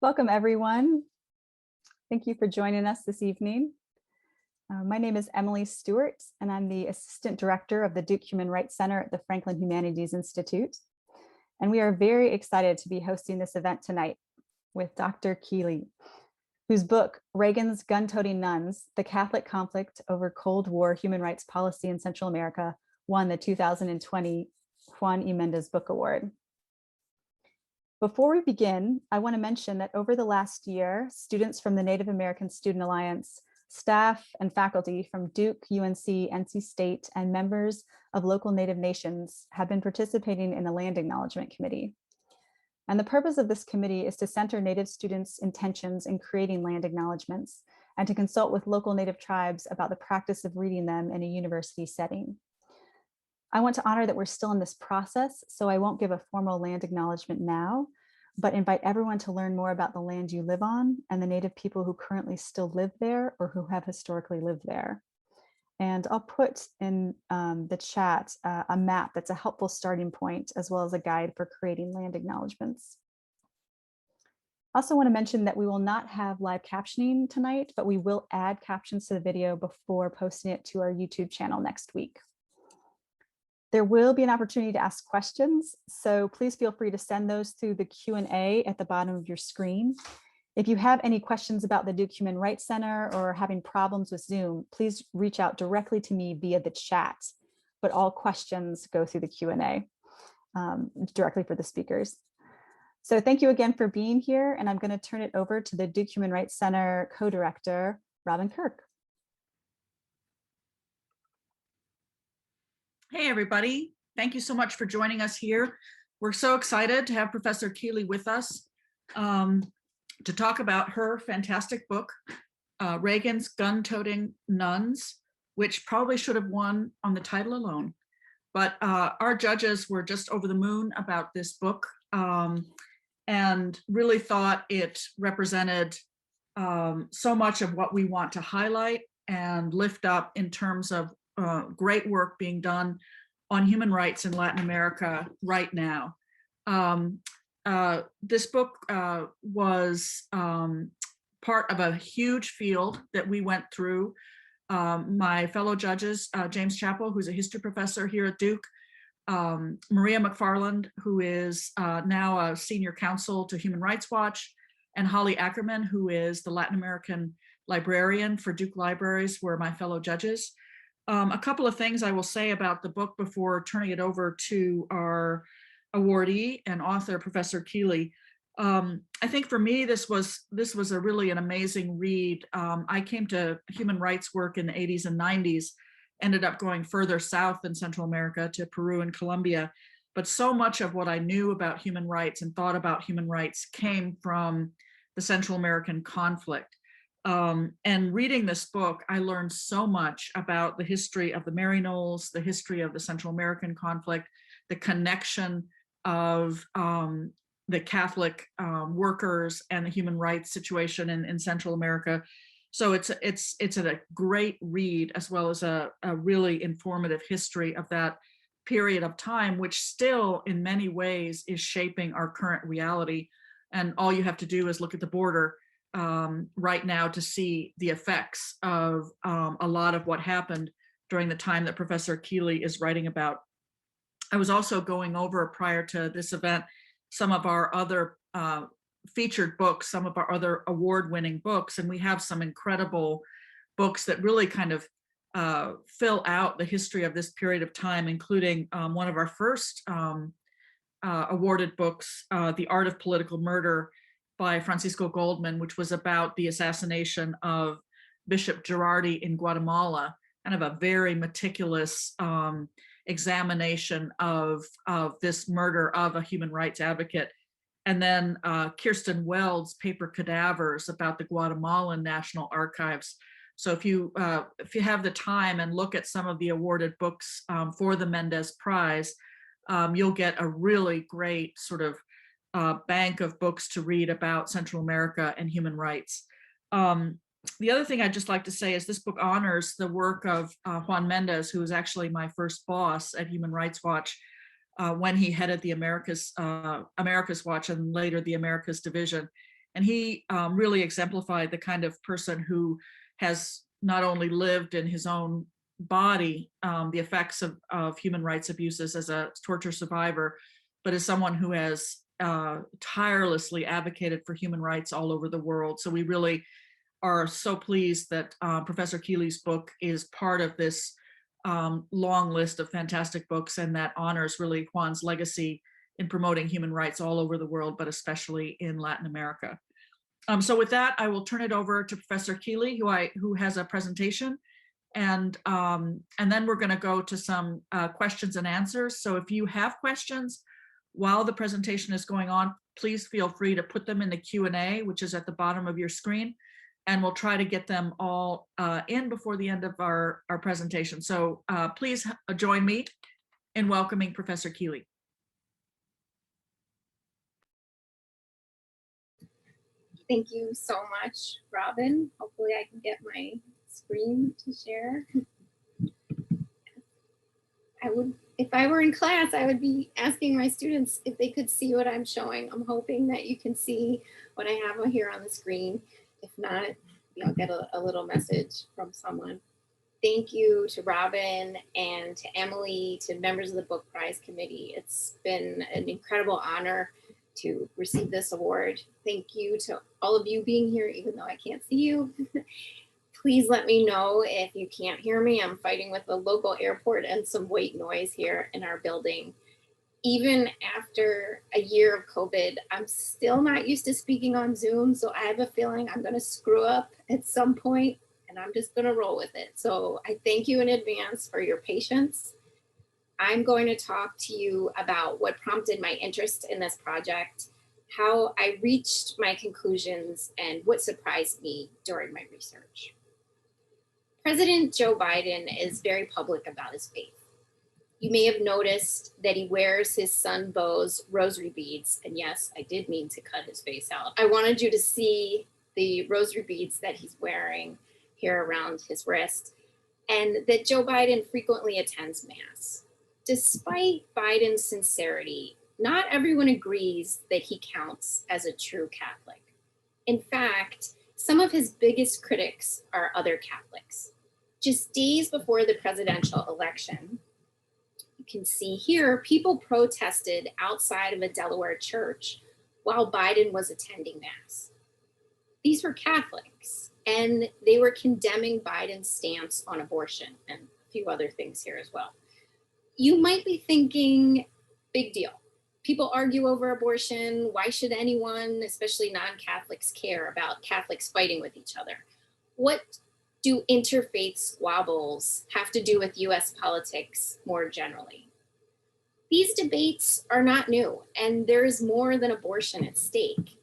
Welcome, everyone. Thank you for joining us this evening. My name is Emily Stewart, and I'm the Assistant Director of the Duke Human Rights Center at the Franklin Humanities Institute. And we are very excited to be hosting this event tonight with Dr. Keeley, whose book, Reagan's Gun-Toting Nuns, The Catholic Conflict Over Cold War Human Rights Policy in Central America, won the 2020 Juan E. Méndez Book Award. Before we begin, I want to mention that over the last year, students from the Native American Student Alliance, staff and faculty from Duke, UNC, NC State, and members of local Native nations have been participating in the Land Acknowledgement Committee. And the purpose of this committee is to center Native students' intentions in creating land acknowledgements and to consult with local Native tribes about the practice of reading them in a university setting. I want to honor that we're still in this process, so I won't give a formal land acknowledgement now, but invite everyone to learn more about the land you live on and the Native people who currently still live there or who have historically lived there. And I'll put in the chat a map that's a helpful starting point, as well as a guide for creating land acknowledgements. I also want to mention that we will not have live captioning tonight, but we will add captions to the video before posting it to our YouTube channel next week. There will be an opportunity to ask questions, so please feel free to send those through the Q&A at the bottom of your screen. If you have any questions about the Duke Human Rights Center or having problems with Zoom, please reach out directly to me via the chat, but all questions go through the Q&A directly for the speakers. So thank you again for being here, and I'm going to turn it over to the Duke Human Rights Center co-director, Robin Kirk. Hey, everybody. Thank you so much for joining us here. We're so excited to have Professor Keeley with us to talk about her fantastic book, Reagan's Gun-Toting Nuns, which probably should have won on the title alone. But our judges were just over the moon about this book and really thought it represented so much of what we want to highlight and lift up in terms of great work being done on human rights in Latin America right now. This book was part of a huge field that we went through. My fellow judges, James Chappell, who's a history professor here at Duke, Maria McFarland, who is now a senior counsel to Human Rights Watch, and Holly Ackerman, who is the Latin American librarian for Duke Libraries, were my fellow judges. A couple of things I will say about the book before turning it over to our awardee and author, Professor Keeley. I think for me, this was a really an amazing read. I came to human rights work in the 80s and 90s, ended up going further south in Central America to Peru and Colombia. But so much of what I knew about human rights and thought about human rights came from the Central American conflict. And reading this book, I learned so much about the history of the Maryknolls, the history of the Central American conflict, the connection of the Catholic workers and the human rights situation in Central America. So it's a great read, as well as a really informative history of that period of time, which still in many ways is shaping our current reality. And all you have to do is look at the border right now to see the effects of a lot of what happened during the time that Professor Keeley is writing about. I was also going over prior to this event some of our other featured books, some of our other award-winning books, and we have some incredible books that really kind of fill out the history of this period of time, including one of our first awarded books, The Art of Political Murder, by Francisco Goldman, which was about the assassination of Bishop Girardi in Guatemala, kind of a very meticulous examination of this murder of a human rights advocate. And then Kirsten Weld's Paper Cadavers about the Guatemalan National Archives. So if you have the time and look at some of the awarded books for the Méndez Prize, you'll get a really great sort of bank of books to read about Central America and human rights. The other thing I'd just like to say is this book honors the work of Juan Méndez, who was actually my first boss at Human Rights Watch when he headed the Americas Watch and later the Americas Division. And he really exemplified the kind of person who has not only lived in his own body the effects of human rights abuses as a torture survivor, but as someone who has tirelessly advocated for human rights all over the world. So we really are so pleased that Professor Keeley's book is part of this long list of fantastic books, and that honors really Juan's legacy in promoting human rights all over the world, but especially in Latin America. So with that, I will turn it over to Professor Keeley, who has a presentation, and then we're going to go to some questions and answers. So if you have questions while the presentation is going on, please feel free to put them in the Q&A, which is at the bottom of your screen, and we'll try to get them all in before the end of our presentation. So please join me in welcoming Professor Keeley. Thank you so much, Robin. Hopefully I can get my screen to share. If I were in class, I would be asking my students if they could see what I'm showing. I'm hoping that you can see what I have here on the screen. If not, I'll get a little message from someone. Thank you to Robin and to Emily, to members of the Book Prize Committee. It's been an incredible honor to receive this award. Thank you to all of you being here, even though I can't see you. Please let me know if you can't hear me. I'm fighting with the local airport and some white noise here in our building. Even after a year of COVID, I'm still not used to speaking on Zoom, so I have a feeling I'm gonna screw up at some point, and I'm just gonna roll with it. So I thank you in advance for your patience. I'm going to talk to you about what prompted my interest in this project, how I reached my conclusions, and what surprised me during my research. President Joe Biden is very public about his faith. You may have noticed that he wears his son Beau's rosary beads. And yes, I did mean to cut his face out. I wanted you to see the rosary beads that he's wearing here around his wrist, and that Joe Biden frequently attends Mass. Despite Biden's sincerity, not everyone agrees that he counts as a true Catholic. In fact, some of his biggest critics are other Catholics. Just days before the presidential election, you can see here, people protested outside of a Delaware church while Biden was attending Mass. These were Catholics, and they were condemning Biden's stance on abortion and a few other things here as well. You might be thinking, big deal. People argue over abortion. Why should anyone, especially non-Catholics, care about Catholics fighting with each other? What do interfaith squabbles have to do with US politics more generally? These debates are not new, and there is more than abortion at stake.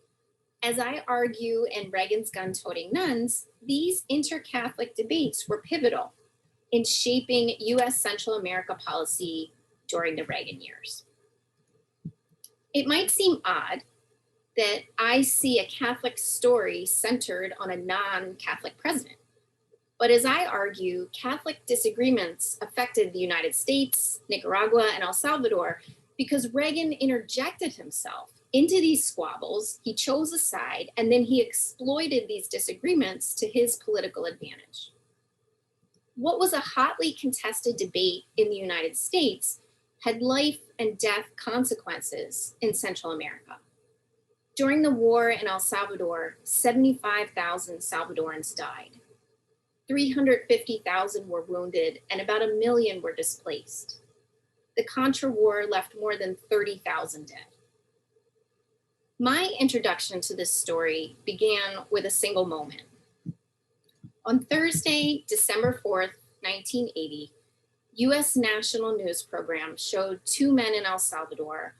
As I argue in Reagan's Gun-Toting Nuns, these inter-Catholic debates were pivotal in shaping US Central America policy during the Reagan years. It might seem odd that I see a Catholic story centered on a non-Catholic president. But as I argue, Catholic disagreements affected the United States, Nicaragua, and El Salvador because Reagan interjected himself into these squabbles. He chose a side, and then he exploited these disagreements to his political advantage. What was a hotly contested debate in the United States had life and death consequences in Central America. During the war in El Salvador, 75,000 Salvadorans died. 350,000 were wounded, and about 1 million were displaced. The Contra War left more than 30,000 dead. My introduction to this story began with a single moment. On Thursday, December 4th, 1980, US national news program showed 2 men in El Salvador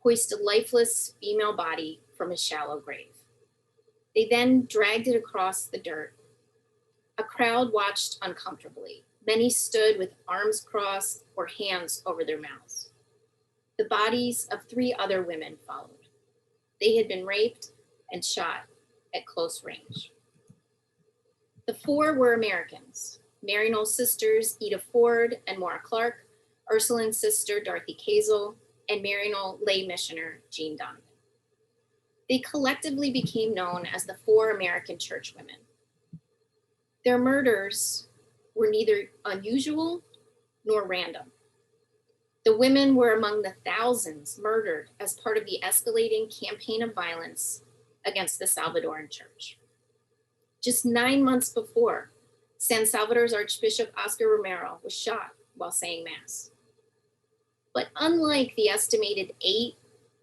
hoist a lifeless female body from a shallow grave. They then dragged it across the dirt. A crowd watched uncomfortably. Many stood with arms crossed or hands over their mouths. The bodies of 3 other women followed. They had been raped and shot at close range. The 4 were Americans: Maryknoll sisters Ida Ford and Maura Clark, Ursuline sister Dorothy Kazel, and Maryknoll lay missioner Jean Donovan. They collectively became known as the Four American Churchwomen. Their murders were neither unusual nor random. The women were among the thousands murdered as part of the escalating campaign of violence against the Salvadoran church. Just 9 months before, San Salvador's Archbishop Oscar Romero was shot while saying Mass. But unlike the estimated 8,000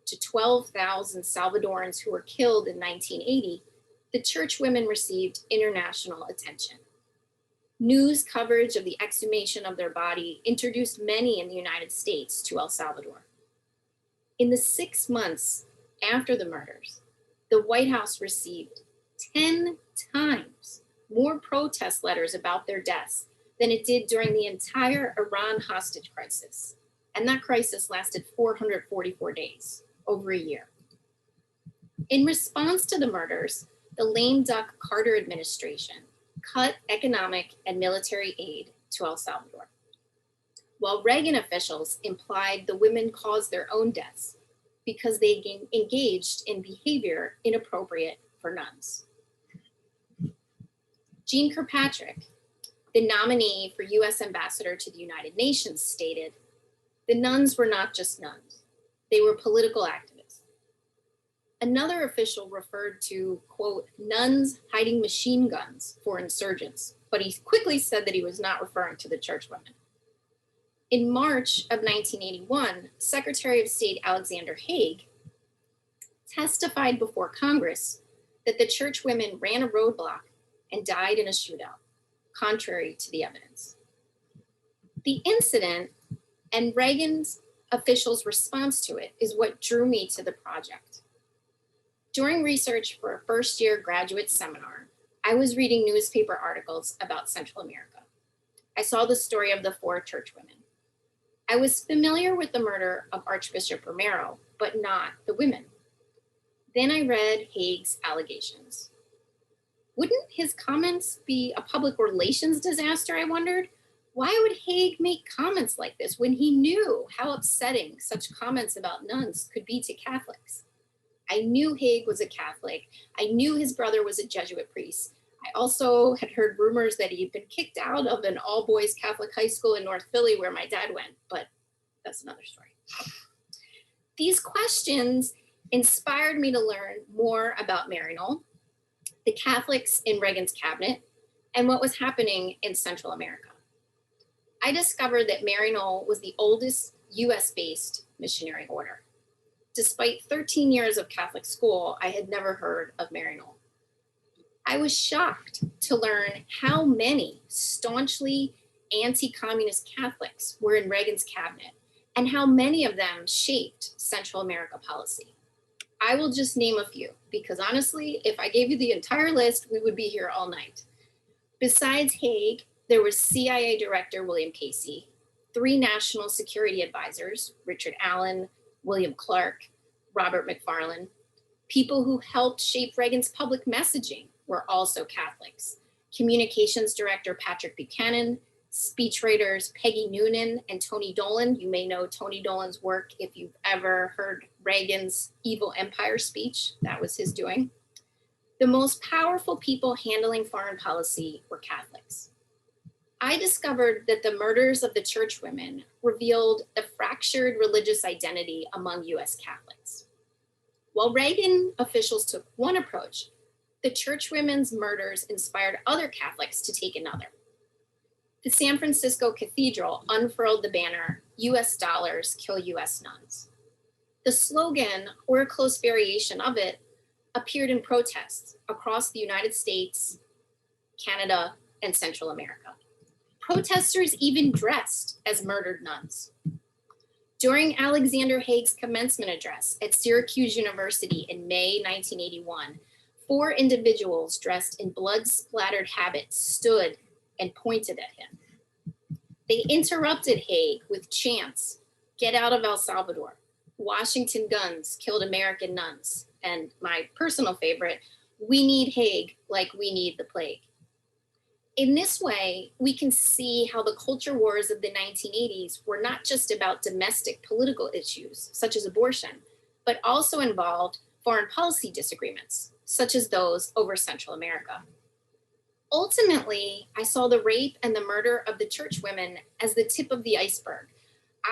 to 12,000 Salvadorans who were killed in 1980, the churchwomen received international attention. News coverage of the exhumation of their body introduced many in the United States to El Salvador. In the 6 months after the murders, the White House received 10 times more protest letters about their deaths than it did during the entire Iran hostage crisis. And that crisis lasted 444 days, over a year. In response to the murders, the lame duck Carter administration cut economic and military aid to El Salvador, while Reagan officials implied the women caused their own deaths because they engaged in behavior inappropriate for nuns. Jeane Kirkpatrick, the nominee for US Ambassador to the United Nations, stated, "The nuns were not just nuns, they were political activists." Another official referred to, quote, nuns hiding machine guns for insurgents, but he quickly said that he was not referring to the churchwomen. In March of 1981, Secretary of State Alexander Haig testified before Congress that the churchwomen ran a roadblock and died in a shootout, contrary to the evidence. The incident and Reagan's officials' response to it is what drew me to the project. During research for a first-year graduate seminar, I was reading newspaper articles about Central America. I saw the story of the four churchwomen. I was familiar with the murder of Archbishop Romero, but not the women. Then I read Haig's allegations. Wouldn't his comments be a public relations disaster, I wondered? Why would Haig make comments like this when he knew how upsetting such comments about nuns could be to Catholics? I knew Haig was a Catholic. I knew his brother was a Jesuit priest. I also had heard rumors that he had been kicked out of an all-boys Catholic high school in North Philly where my dad went, but that's another story. These questions inspired me to learn more about Maryknoll, the Catholics in Reagan's cabinet, and what was happening in Central America. I discovered that Maryknoll was the oldest US-based missionary order. Despite 13 years of Catholic school, I had never heard of Maryknoll. I was shocked to learn how many staunchly anti-communist Catholics were in Reagan's cabinet and how many of them shaped Central America policy. I will just name a few because honestly, if I gave you the entire list, we would be here all night. Besides Haig, there was CIA Director William Casey, 3 national security advisors, Richard Allen, William Clark, Robert McFarlane. People who helped shape Reagan's public messaging were also Catholics. Communications Director Patrick Buchanan, speechwriters Peggy Noonan and Tony Dolan. You may know Tony Dolan's work if you've ever heard Reagan's Evil Empire speech. That was his doing. The most powerful people handling foreign policy were Catholics. I discovered that the murders of the churchwomen revealed a fractured religious identity among US Catholics. While Reagan officials took one approach, the churchwomen's murders inspired other Catholics to take another. The San Francisco Cathedral unfurled the banner, US dollars kill US nuns. The slogan, or a close variation of it, appeared in protests across the United States, Canada, and Central America. Protesters even dressed as murdered nuns. During Alexander Haig's commencement address at Syracuse University in May 1981, 4 individuals dressed in blood-splattered habits stood and pointed at him. They interrupted Haig with chants, "Get out of El Salvador," "Washington guns killed American nuns," and my personal favorite, "We need Haig like we need the plague." In this way, we can see how the culture wars of the 1980s were not just about domestic political issues, such as abortion, but also involved foreign policy disagreements, such as those over Central America. Ultimately, I saw the rape and the murder of the church women as the tip of the iceberg.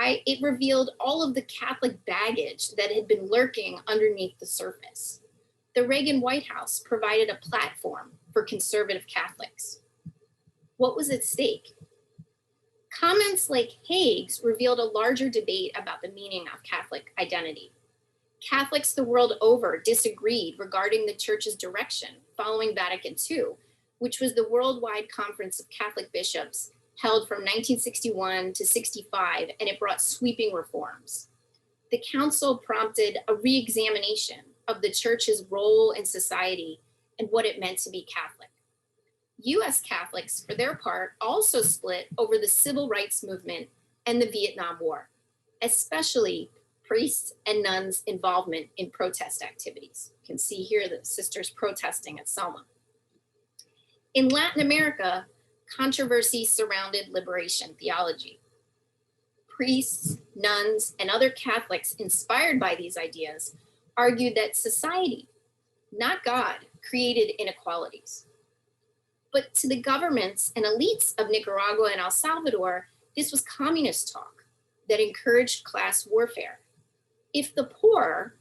It revealed all of the Catholic baggage that had been lurking underneath the surface. The Reagan White House provided a platform for conservative Catholics. What was at stake? Comments like Haig's revealed a larger debate about the meaning of Catholic identity. Catholics the world over disagreed regarding the church's direction following Vatican II, which was the worldwide conference of Catholic bishops held from 1961 to 65, and it brought sweeping reforms. The council prompted a re-examination of the church's role in society and what it meant to be Catholic. US Catholics, for their part, also split over the civil rights movement and the Vietnam War, especially priests and nuns' involvement in protest activities. You can see here the sisters protesting at Selma. In Latin America, controversy surrounded liberation theology. Priests, nuns, and other Catholics inspired by these ideas argued that society, not God, created inequalities. But to the governments and elites of Nicaragua and El Salvador, this was communist talk that encouraged class warfare. If the poor,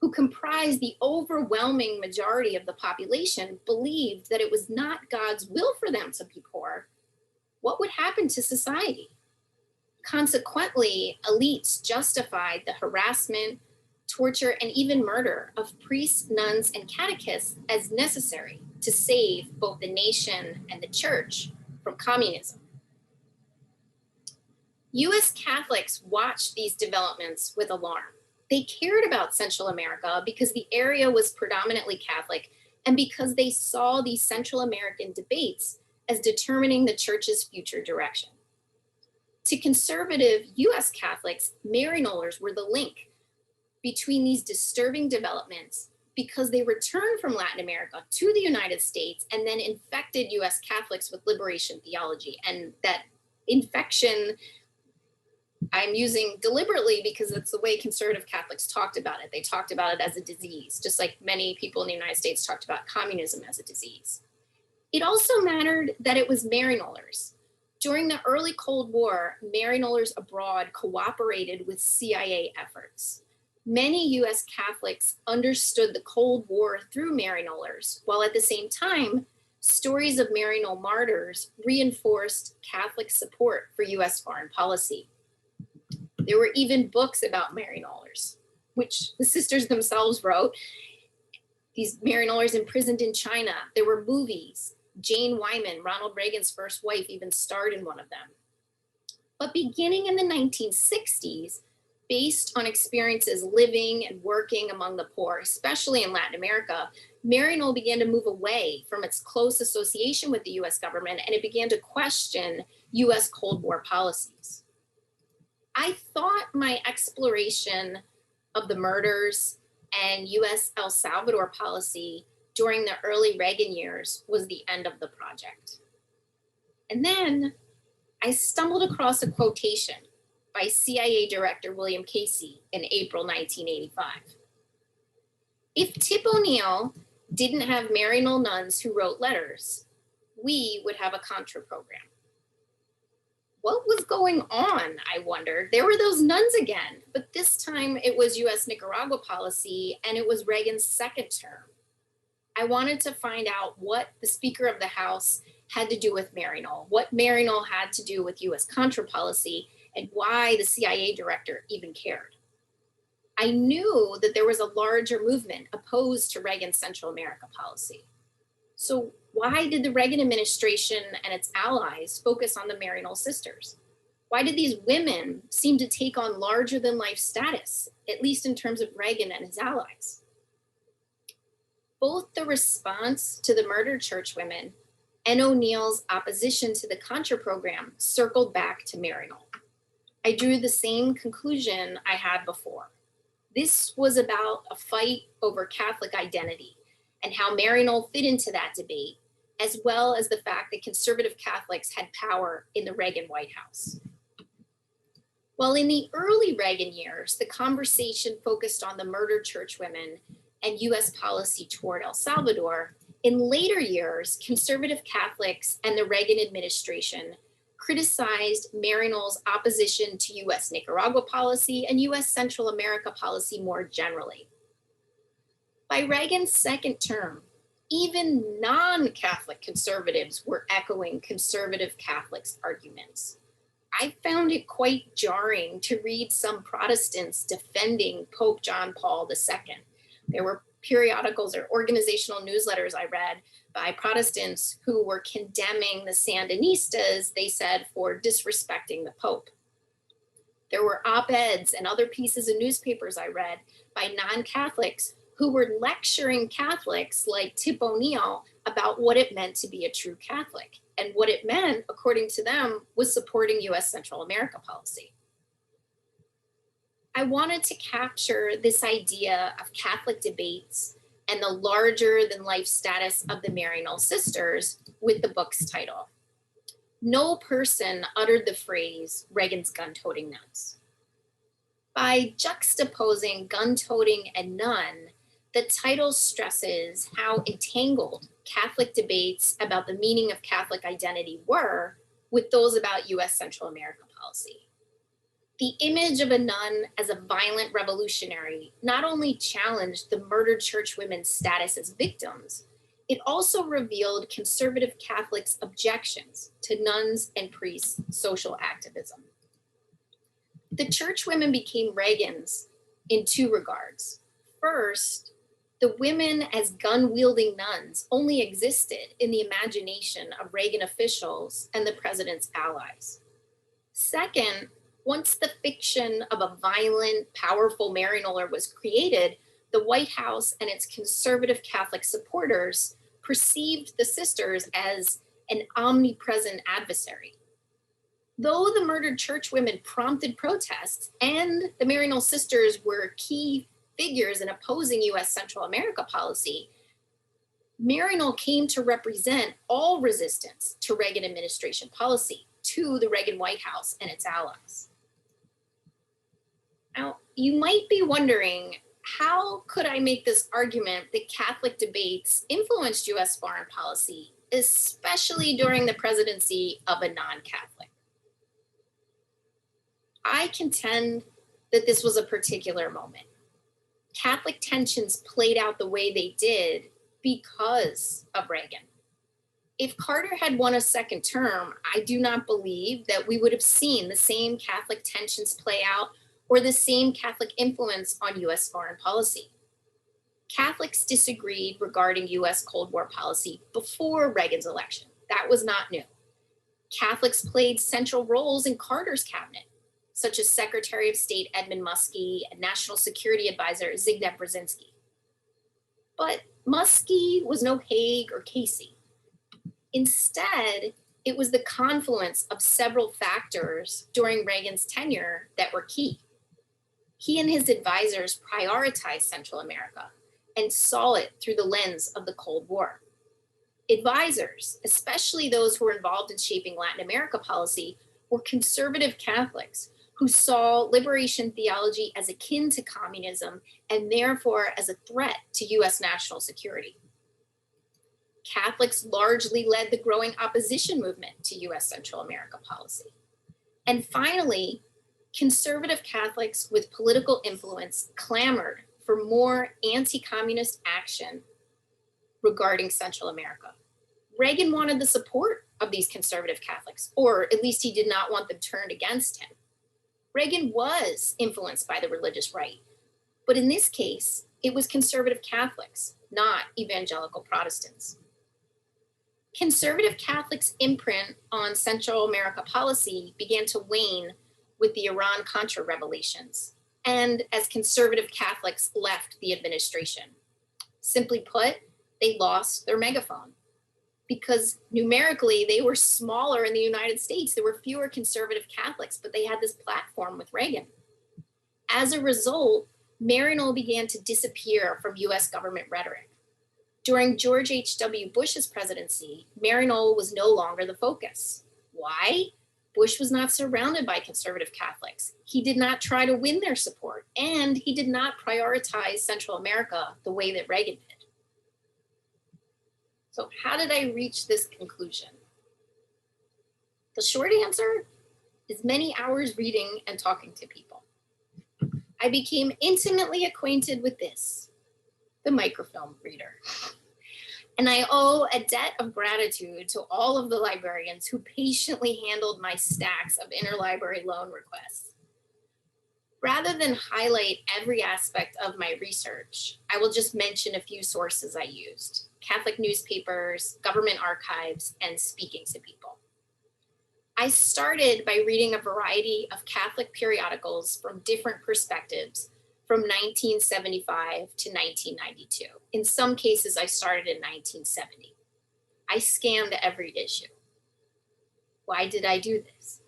who comprised the overwhelming majority of the population, believed that it was not God's will for them to be poor, what would happen to society? Consequently, elites justified the harassment, torture, and even murder of priests, nuns, and catechists as necessary to save both the nation and the church from communism. US Catholics watched these developments with alarm. They cared about Central America because the area was predominantly Catholic and because they saw these Central American debates as determining the church's future direction. To conservative US Catholics, Maryknollers were the link between these disturbing developments because they returned from Latin America to the United States and then infected US Catholics with liberation theology. And that infection I'm using deliberately because it's the way conservative Catholics talked about it. They talked about it as a disease, just like many people in the United States talked about communism as a disease. It also mattered that it was Maryknollers. During the early Cold War, Maryknollers abroad cooperated with CIA efforts. Many US Catholics understood the Cold War through Maryknollers, while at the same time, stories of Maryknoll martyrs reinforced Catholic support for US foreign policy. There were even books about Maryknollers, which the sisters themselves wrote. These Maryknollers imprisoned in China. There were movies. Jane Wyman, Ronald Reagan's first wife, even starred in one of them. But beginning in the 1960s, based on experiences living and working among the poor, especially in Latin America, Maryknoll began to move away from its close association with the US government, and it began to question US Cold War policies. I thought my exploration of the murders and US El Salvador policy during the early Reagan years was the end of the project. And then I stumbled across a quotation by CIA Director William Casey in April 1985. If Tip O'Neill didn't have Maryknoll nuns who wrote letters, we would have a Contra program. What was going on, I wondered? There were those nuns again, but this time it was US Nicaragua policy and it was Reagan's second term. I wanted to find out what the Speaker of the House had to do with Maryknoll, what Maryknoll had to do with US Contra policy, and why the CIA director even cared. I knew that there was a larger movement opposed to Reagan's Central America policy. So why did the Reagan administration and its allies focus on the Maryknoll sisters? Why did these women seem to take on larger than life status, at least in terms of Reagan and his allies? Both the response to the murdered church women and O'Neill's opposition to the Contra program circled back to Maryknoll. I drew the same conclusion I had before. This was about a fight over Catholic identity and how Maryknoll fit into that debate, as well as the fact that conservative Catholics had power in the Reagan White House. While in the early Reagan years, the conversation focused on the murdered church women and US policy toward El Salvador, in later years, conservative Catholics and the Reagan administration criticized Maryknoll's opposition to US Nicaragua policy and US Central America policy more generally. By Reagan's second term, even non-Catholic conservatives were echoing conservative Catholics' arguments. I found it quite jarring to read some Protestants defending Pope John Paul II. There were periodicals or organizational newsletters I read by Protestants who were condemning the Sandinistas, they said, for disrespecting the Pope. There were op-eds and other pieces of newspapers I read by non-Catholics who were lecturing Catholics like Tip O'Neill about what it meant to be a true Catholic. And what it meant, according to them, was supporting US Central America policy. I wanted to capture this idea of Catholic debates and the larger than life status of the Maryknoll sisters with the book's title. No person uttered the phrase Reagan's gun-toting nuns. By juxtaposing gun-toting and nun, the title stresses how entangled Catholic debates about the meaning of Catholic identity were with those about US Central America policy. The image of a nun as a violent revolutionary not only challenged the murdered church women's status as victims, it also revealed conservative Catholics' objections to nuns and priests' social activism. The church women became Reagan's in two regards. First, the women as gun-wielding nuns only existed in the imagination of Reagan officials and the president's allies. Second, once the fiction of a violent, powerful Maryknoller was created, the White House and its conservative Catholic supporters perceived the sisters as an omnipresent adversary. Though the murdered church women prompted protests and the Maryknoll sisters were key figures in opposing US Central America policy, Maryknoll came to represent all resistance to Reagan administration policy, to the Reagan White House and its allies. Now, you might be wondering, how could I make this argument that Catholic debates influenced US foreign policy, especially during the presidency of a non-Catholic? I contend that this was a particular moment. Catholic tensions played out the way they did because of Reagan. If Carter had won a second term, I do not believe that we would have seen the same Catholic tensions play out or the same Catholic influence on US foreign policy. Catholics disagreed regarding US Cold War policy before Reagan's election. That was not new. Catholics played central roles in Carter's cabinet, such as Secretary of State Edmund Muskie and National Security Advisor Zygmunt Brzezinski. But Muskie was no Haig or Casey. Instead, it was the confluence of several factors during Reagan's tenure that were key. He and his advisors prioritized Central America and saw it through the lens of the Cold War. Advisors, especially those who were involved in shaping Latin America policy, were conservative Catholics who saw liberation theology as akin to communism and therefore as a threat to US national security. Catholics largely led the growing opposition movement to US Central America policy. And finally, conservative Catholics with political influence clamored for more anti-communist action regarding Central America. Reagan wanted the support of these conservative Catholics, or at least he did not want them turned against him. Reagan was influenced by the religious right, but in this case, it was conservative Catholics, not evangelical Protestants. Conservative Catholics' imprint on Central America policy began to wane with the Iran-Contra revelations, and as conservative Catholics left the administration. Simply put, they lost their megaphone. Because numerically, they were smaller in the United States. There were fewer conservative Catholics, but they had this platform with Reagan. As a result, Maryknoll began to disappear from US government rhetoric. During George H.W. Bush's presidency, Maryknoll was no longer the focus. Why? Bush was not surrounded by conservative Catholics. He did not try to win their support, and he did not prioritize Central America the way that Reagan did. So how did I reach this conclusion? The short answer is many hours reading and talking to people. I became intimately acquainted with this, the microfilm reader. And I owe a debt of gratitude to all of the librarians who patiently handled my stacks of interlibrary loan requests. Rather than highlight every aspect of my research, I will just mention a few sources I used: Catholic newspapers, government archives, and speaking to people. I started by reading a variety of Catholic periodicals from different perspectives from 1975 to 1992. In some cases, I started in 1970. I scanned every issue. Why did I do this?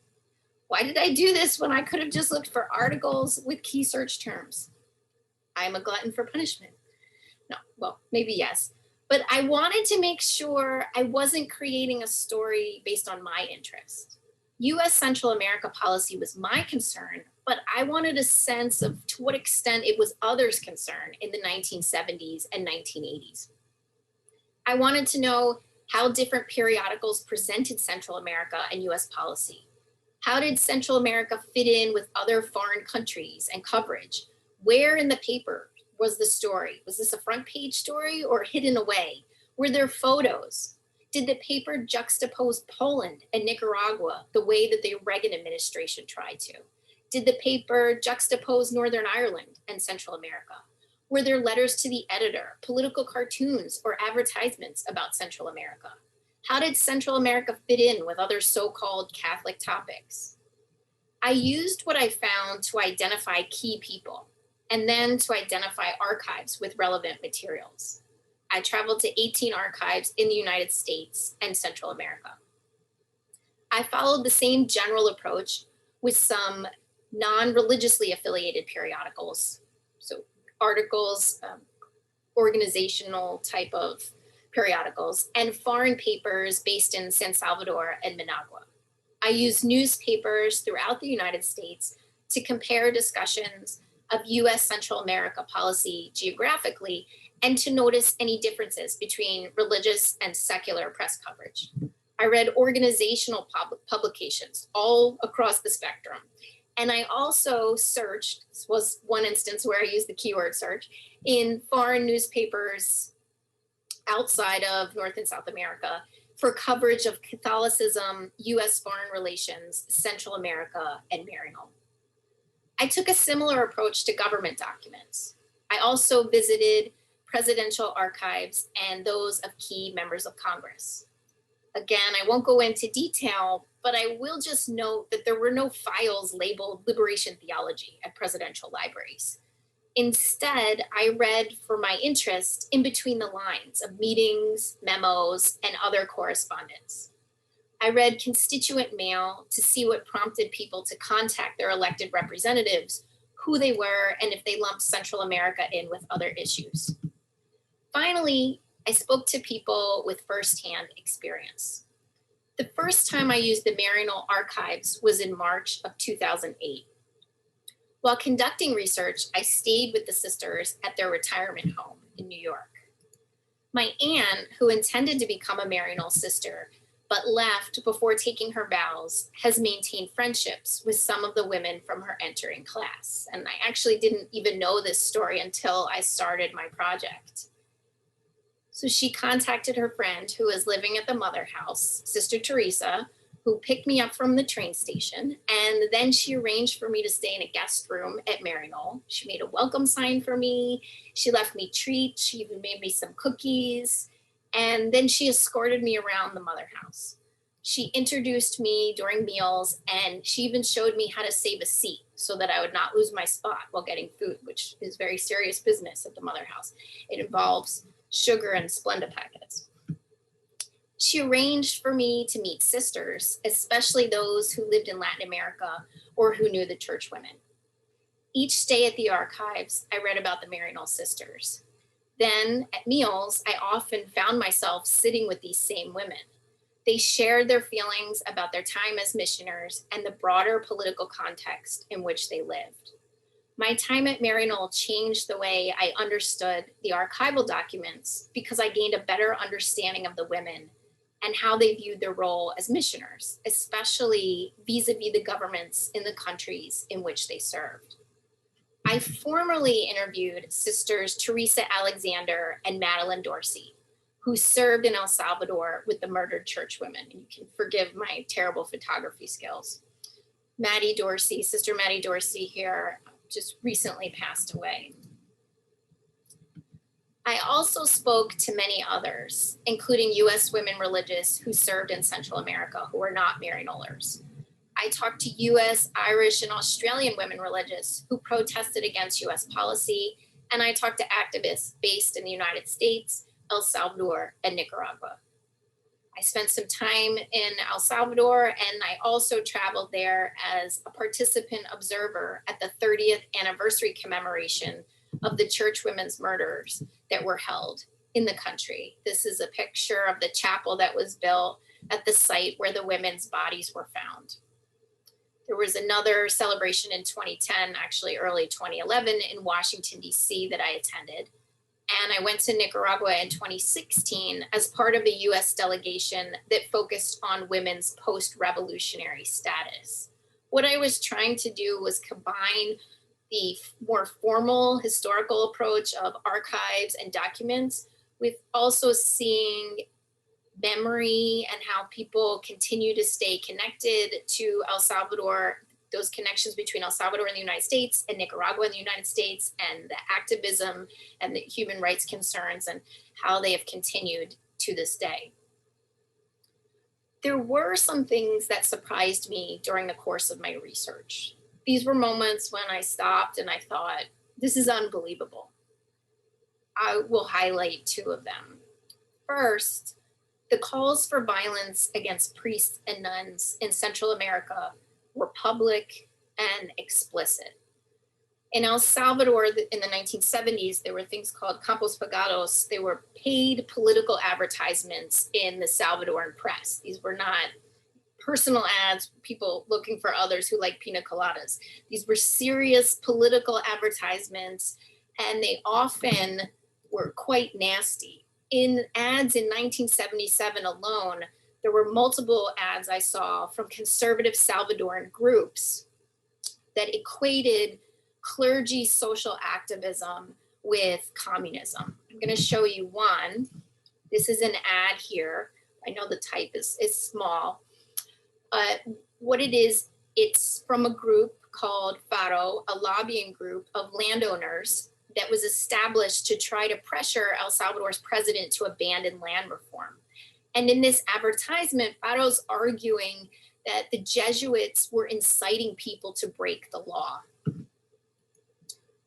Why did I do this when I could have just looked for articles with key search terms? I'm a glutton for punishment. No, well, maybe yes. But I wanted to make sure I wasn't creating a story based on my interest. US Central America policy was my concern, but I wanted a sense of to what extent it was others' concern in the 1970s and 1980s. I wanted to know how different periodicals presented Central America and US policy. How did Central America fit in with other foreign countries and coverage? Where in the paper was the story? Was this a front page story or hidden away? Were there photos? Did the paper juxtapose Poland and Nicaragua the way that the Reagan administration tried to? Did the paper juxtapose Northern Ireland and Central America? Were there letters to the editor, political cartoons, or advertisements about Central America? How did Central America fit in with other so-called Catholic topics? I used what I found to identify key people and then to identify archives with relevant materials. I traveled to 18 archives in the United States and Central America. I followed the same general approach with some non-religiously affiliated periodicals. So articles, organizational type of periodicals, and foreign papers based in San Salvador and Managua. I used newspapers throughout the United States to compare discussions of US Central America policy geographically and to notice any differences between religious and secular press coverage. I read organizational publications all across the spectrum. And I also searched, this was one instance where I used the keyword search, in foreign newspapers outside of North and South America for coverage of Catholicism, US foreign relations, Central America, and Maryknoll. I took a similar approach to government documents. I also visited presidential archives and those of key members of Congress. Again, I won't go into detail, but I will just note that there were no files labeled liberation theology at presidential libraries. Instead, I read for my interest in between the lines of meetings, memos, and other correspondence. I read constituent mail to see what prompted people to contact their elected representatives, who they were, and if they lumped Central America in with other issues. Finally, I spoke to people with firsthand experience. The first time I used the Maryknoll archives was in March of 2008. While conducting research, I stayed with the sisters at their retirement home in New York. My aunt, who intended to become a Maryknoll sister, but left before taking her vows, has maintained friendships with some of the women from her entering class. And I actually didn't even know this story until I started my project. So she contacted her friend who was living at the mother house, Sister Teresa, who picked me up from the train station. And then she arranged for me to stay in a guest room at Maryknoll. She made a welcome sign for me. She left me treats. She even made me some cookies. And then she escorted me around the mother house. She introduced me during meals, and she even showed me how to save a seat so that I would not lose my spot while getting food, which is very serious business at the mother house. It involves sugar and Splenda packets. She arranged for me to meet sisters, especially those who lived in Latin America or who knew the church women. Each stay at the archives, I read about the Maryknoll sisters. Then at meals, I often found myself sitting with these same women. They shared their feelings about their time as missioners and the broader political context in which they lived. My time at Maryknoll changed the way I understood the archival documents because I gained a better understanding of the women and how they viewed their role as missioners, especially vis-a-vis the governments in the countries in which they served. I formerly interviewed sisters Teresa Alexander and Madeline Dorsey, who served in El Salvador with the murdered church women. And you can forgive my terrible photography skills. Maddie Dorsey, Sister Maddie Dorsey here, just recently passed away. I also spoke to many others, including US women religious who served in Central America who were not Maryknollers. I talked to US, Irish, and Australian women religious who protested against US policy, and I talked to activists based in the United States, El Salvador, and Nicaragua. I spent some time in El Salvador, and I also traveled there as a participant observer at the 30th anniversary commemoration of the church women's murders that were held in the country. This is a picture of the chapel that was built at the site where the women's bodies were found. There was another celebration in 2010, actually early 2011 in Washington, DC that I attended. And I went to Nicaragua in 2016 as part of a US delegation that focused on women's post-revolutionary status. What I was trying to do was combine the more formal historical approach of archives and documents with also seeing memory and how people continue to stay connected to El Salvador, those connections between El Salvador and the United States and Nicaragua and the United States, and the activism and the human rights concerns and how they have continued to this day. There were some things that surprised me during the course of my research. These were moments when I stopped and I thought, this is unbelievable. I will highlight two of them. First, the calls for violence against priests and nuns in Central America were public and explicit. In El Salvador in the 1970s, there were things called campos pagados. They were paid political advertisements in the Salvadoran press. These were not personal ads, people looking for others who like pina coladas. These were serious political advertisements, and they often were quite nasty. In ads in 1977 alone, there were multiple ads I saw from conservative Salvadoran groups that equated clergy social activism with communism. I'm going to show you one. This is an ad here. I know the type is small. What it is, it's from a group called Faro, a lobbying group of landowners that was established to try to pressure El Salvador's president to abandon land reform. And in this advertisement, Faro's arguing that the Jesuits were inciting people to break the law.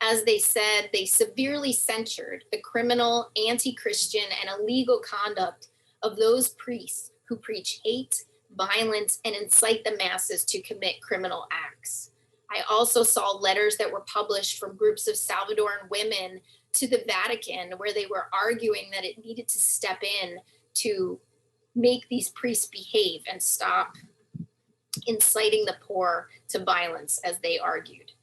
As they said, they severely censured the criminal, anti-Christian, and illegal conduct of those priests who preach hate, violence, and incite the masses to commit criminal acts. I also saw letters that were published from groups of Salvadoran women to the Vatican where they were arguing that it needed to step in to make these priests behave and stop inciting the poor to violence, as they argued.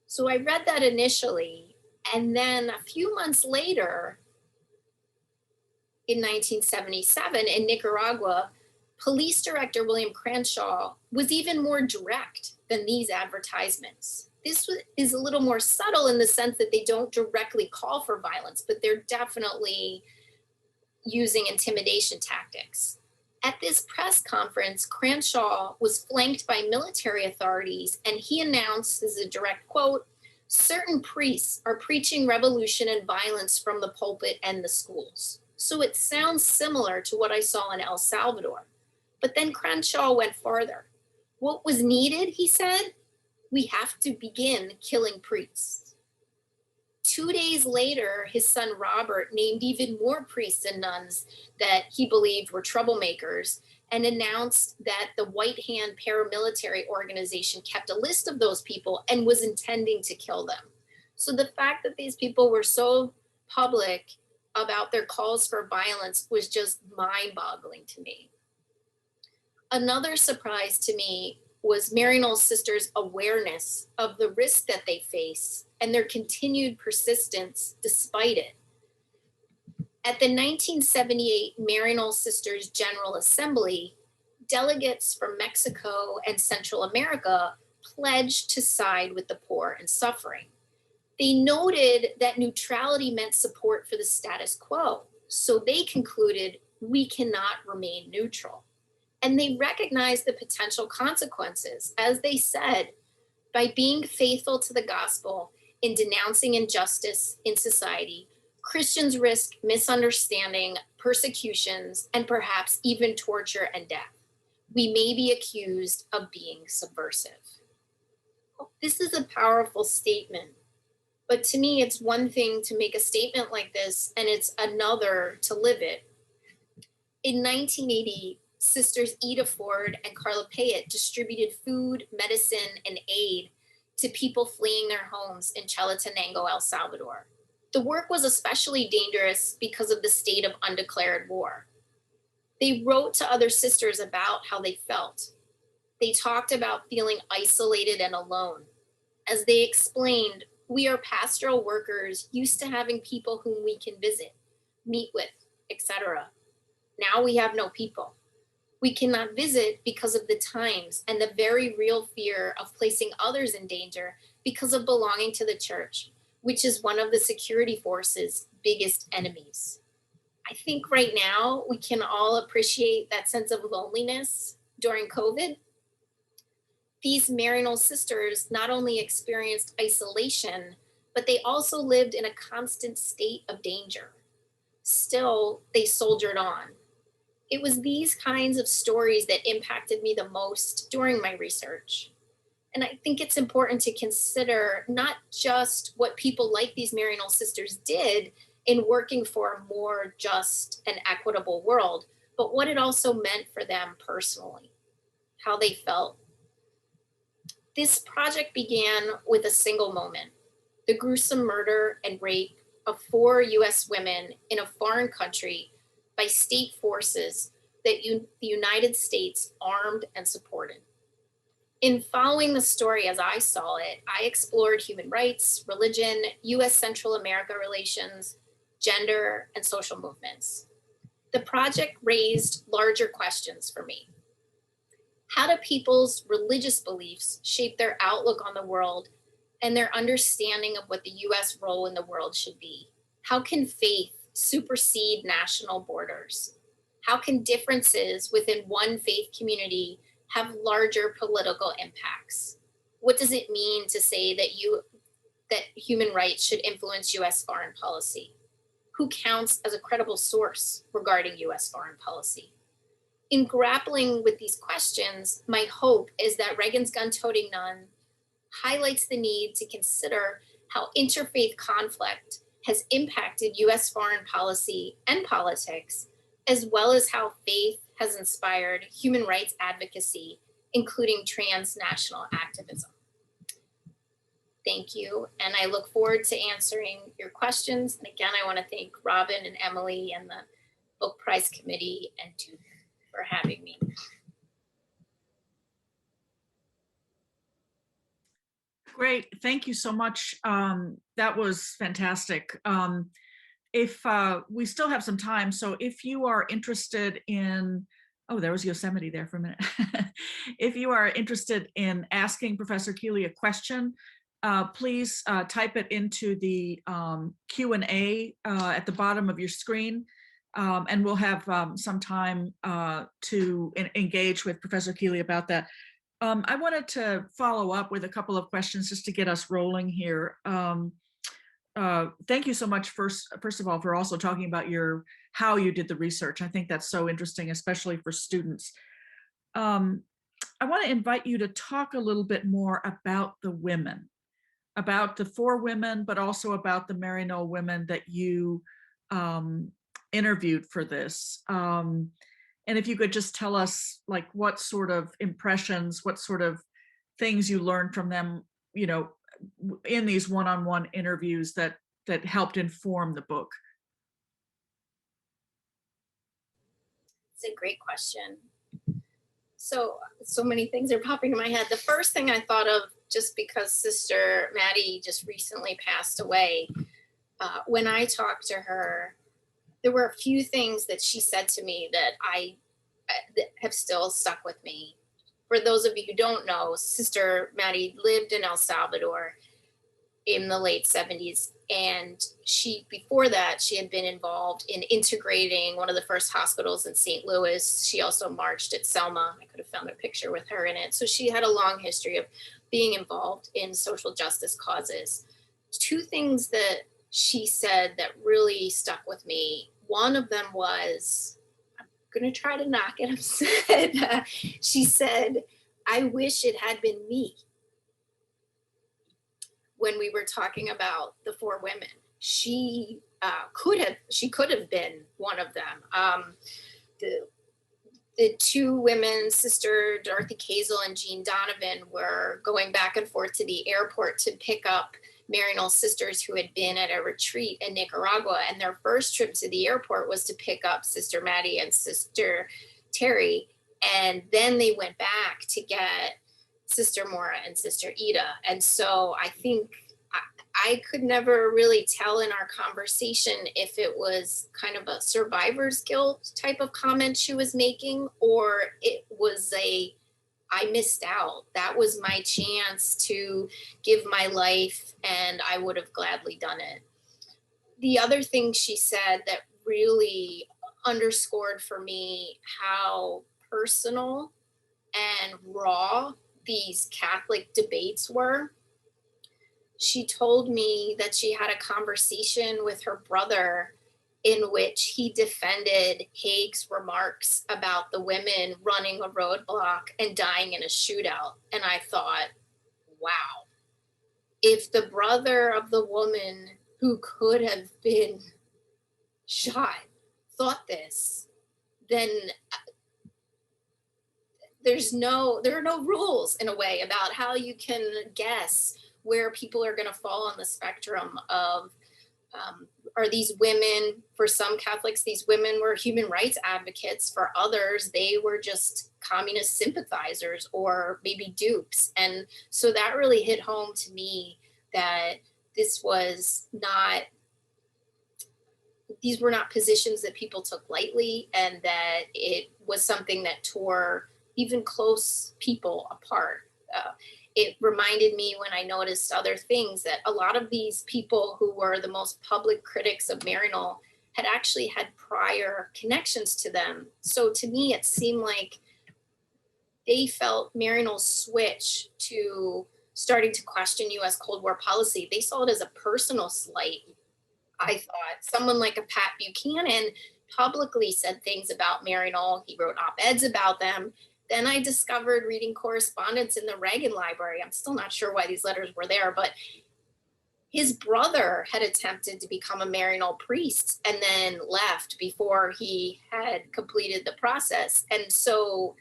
So I read that initially, and then a few months later, in 1977, in Nicaragua, Police Director William Crenshaw was even more direct than these advertisements. This is a little more subtle in the sense that they don't directly call for violence, but they're definitely using intimidation tactics. At this press conference, Crenshaw was flanked by military authorities, and he announced, this is a direct quote, "Certain priests are preaching revolution and violence from the pulpit and the schools." So it sounds similar to what I saw in El Salvador. But then Crenshaw went farther. What was needed, he said, we have to begin killing priests. 2 days later, his son Robert named even more priests and nuns that he believed were troublemakers and announced that the White Hand paramilitary organization kept a list of those people and was intending to kill them. So the fact that these people were so public about their calls for violence was just mind-boggling to me. Another surprise to me was Maryknoll sisters' awareness of the risk that they face and their continued persistence despite it. At the 1978 Maryknoll Sisters General Assembly, delegates from Mexico and Central America pledged to side with the poor and suffering. They noted that neutrality meant support for the status quo, so they concluded we cannot remain neutral. And they recognized the potential consequences, as they said, by being faithful to the gospel in denouncing injustice in society, Christians risk misunderstanding, persecutions, and perhaps even torture and death. We may be accused of being subversive. This is a powerful statement, but to me, it's one thing to make a statement like this, and it's another to live it. In 1980, Sisters Ida Ford and Carla Payette distributed food, medicine, and aid to people fleeing their homes in Chalatenango, El Salvador. The work was especially dangerous because of the state of undeclared war. They wrote to other sisters about how they felt. They talked about feeling isolated and alone. As they explained, we are pastoral workers used to having people whom we can visit, meet with, etc. Now we have no people. We cannot visit because of the times and the very real fear of placing others in danger because of belonging to the church, which is one of the security force's biggest enemies. I think right now we can all appreciate that sense of loneliness during COVID. These Maryknoll sisters not only experienced isolation, but they also lived in a constant state of danger. Still, they soldiered on. It was these kinds of stories that impacted me the most during my research. And I think it's important to consider not just what people like these Maryknoll sisters did in working for a more just and equitable world, but what it also meant for them personally, how they felt. This project began with a single moment, the gruesome murder and rape of 4 US women in a foreign country by state forces that the United States armed and supported. In following the story as I saw it, I explored human rights, religion, US Central America relations, gender, and social movements. The project raised larger questions for me. How do people's religious beliefs shape their outlook on the world and their understanding of what the US role in the world should be? How can faith supersede national borders? How can differences within one faith community have larger political impacts? What does it mean to say that human rights should influence US foreign policy? Who counts as a credible source regarding US foreign policy? In grappling with these questions, my hope is that Reagan's Gun-Toting Nun highlights the need to consider how interfaith conflict has impacted US foreign policy and politics, as well as how faith has inspired human rights advocacy, including transnational activism. Thank you, and I look forward to answering your questions. And again, I want to thank Robin and Emily and the Book Prize Committee and Duke for having me. Great, thank you so much. That was fantastic. If we still have some time, so if you are interested in, oh, there was Yosemite there for a minute. If you are interested in asking Professor Keeley a question, please type it into the Q&A at the bottom of your screen, and we'll have some time to engage with Professor Keeley about that. I wanted to follow up with a couple of questions just to get us rolling here. Thank you so much, first of all, for also talking about how you did the research. I think that's so interesting, especially for students. I want to invite you to talk a little bit more about the women, about the 4 women, but also about the Maryknoll women that you interviewed for this. And if you could just tell us, like, what sort of impressions, what sort of things you learned from them, you know, in these one-on-one interviews that helped inform the book. It's a great question. So many things are popping in my head. The first thing I thought of, just because Sister Maddie just recently passed away, when I talked to her, there were a few things that she said to me that that have still stuck with me. For those of you who don't know, Sister Maddie lived in El Salvador in the late 70s. And before that, she had been involved in integrating one of the first hospitals in St. Louis. She also marched at Selma. I could have found a picture with her in it. So she had a long history of being involved in social justice causes. Two things that she said that really stuck with me. One of them was, I'm going to try to not get upset. She said, "I wish it had been me." When we were talking about the four women, she could have been one of them. The two women, Sister Dorothy Kazel and Jean Donovan, were going back and forth to the airport to pick up Maryknoll sisters who had been at a retreat in Nicaragua. And their first trip to the airport was to pick up Sister Maddie and Sister Terry. And then they went back to get Sister Mora and Sister Ida. And so I think I could never really tell in our conversation if it was kind of a survivor's guilt type of comment she was making, or it was I missed out. That was my chance to give my life, and I would have gladly done it. The other thing she said that really underscored for me how personal and raw these Catholic debates were. She told me that she had a conversation with her brother in which he defended Haig's remarks about the women running a roadblock and dying in a shootout. And I thought, wow, if the brother of the woman who could have been shot thought this, then there are no rules in a way about how you can guess where people are going to fall on the spectrum of, are these women, for some Catholics, these women were human rights advocates. For others, they were just communist sympathizers or maybe dupes. And so that really hit home to me that these were not positions that people took lightly, and that it was something that tore even close people apart. It reminded me when I noticed other things that a lot of these people who were the most public critics of Maryknoll had actually had prior connections to them. So to me, it seemed like they felt Maryknoll's switch to starting to question US Cold War policy, they saw it as a personal slight. I thought someone like a Pat Buchanan publicly said things about Maryknoll. He wrote op-eds about them. Then I discovered reading correspondence in the Reagan Library. I'm still not sure why these letters were there, but his brother had attempted to become a Maryknoll priest and then left before he had completed the process. And so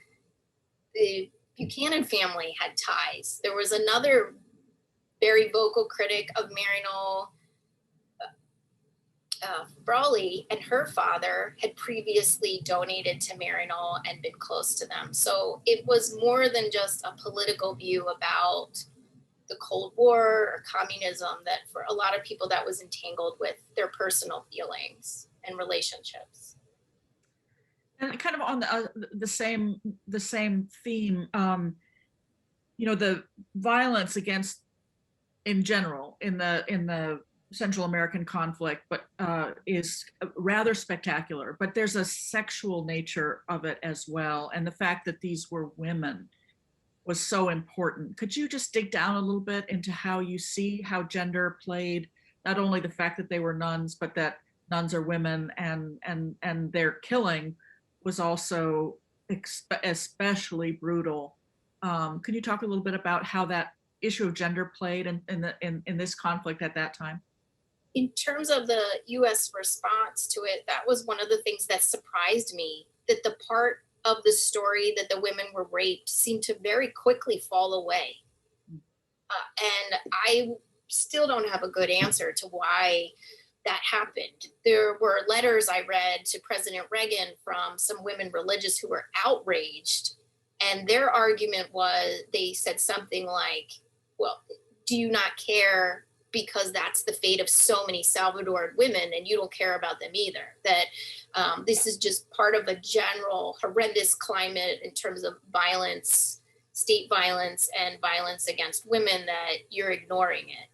the Buchanan family had ties. There was another very vocal critic of Maryknoll, Brawley, and her father had previously donated to Maryknoll and been close to them. So it was more than just a political view about the Cold War or communism, that for a lot of people that was entangled with their personal feelings and relationships. And kind of on the same theme, the violence against, in general, in the Central American conflict, but is rather spectacular. But there's a sexual nature of it as well, and the fact that these were women was so important. Could you just dig down a little bit into how you see how gender played, not only the fact that they were nuns, but that nuns are women, and their killing was also especially brutal. Could you talk a little bit about how that issue of gender played in this conflict at that time? In terms of the US response to it, that was one of the things that surprised me, that the part of the story that the women were raped seemed to very quickly fall away. And I still don't have a good answer to why that happened. There were letters I read to President Reagan from some women religious who were outraged. And their argument was, they said something like, well, do you not care because that's the fate of so many Salvadoran women and you don't care about them either? That this is just part of a general horrendous climate in terms of violence, state violence and violence against women, that you're ignoring it.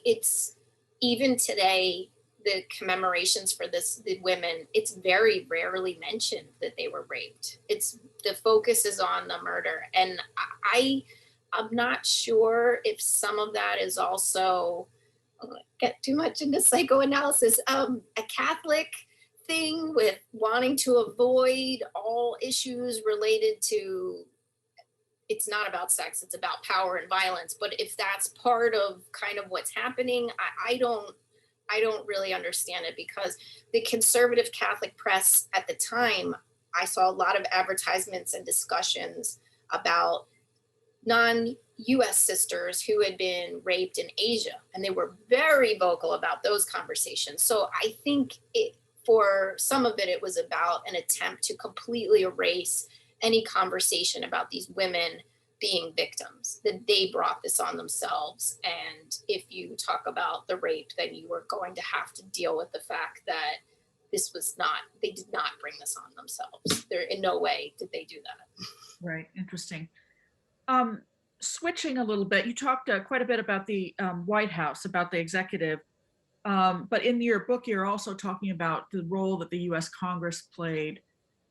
It's even today, the commemorations for the women, it's very rarely mentioned that they were raped. The focus is on the murder. And I'm not sure if some of that is also, get too much into psychoanalysis, a Catholic thing with wanting to avoid all issues related to, it's not about sex, it's about power and violence. But if that's part of kind of what's happening, I don't really understand it, because the conservative Catholic press at the time, I saw a lot of advertisements and discussions about non-US sisters who had been raped in Asia. And they were very vocal about those conversations. So I think for some of it, it was about an attempt to completely erase any conversation about these women being victims, that they brought this on themselves. And if you talk about the rape, then you were going to have to deal with the fact that this was not, they did not bring this on themselves. There, in no way did they do that. Right, interesting. Switching a little bit, you talked quite a bit about the White House, about the executive, but in your book, you're also talking about the role that the U.S. Congress played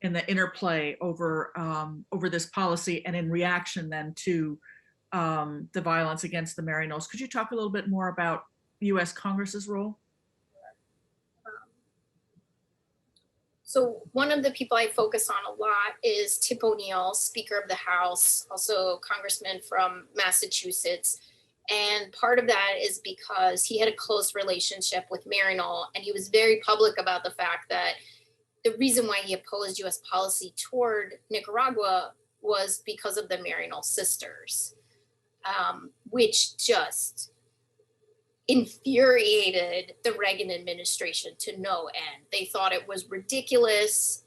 in the interplay over this policy and in reaction then to the violence against the Maryknolls. Could you talk a little bit more about U.S. Congress's role? So one of the people I focus on a lot is Tip O'Neill, Speaker of the House, also Congressman from Massachusetts. And part of that is because he had a close relationship with Maryknoll, and he was very public about the fact that the reason why he opposed US policy toward Nicaragua was because of the Maryknoll sisters, which just infuriated the Reagan administration to no end. They thought it was ridiculous.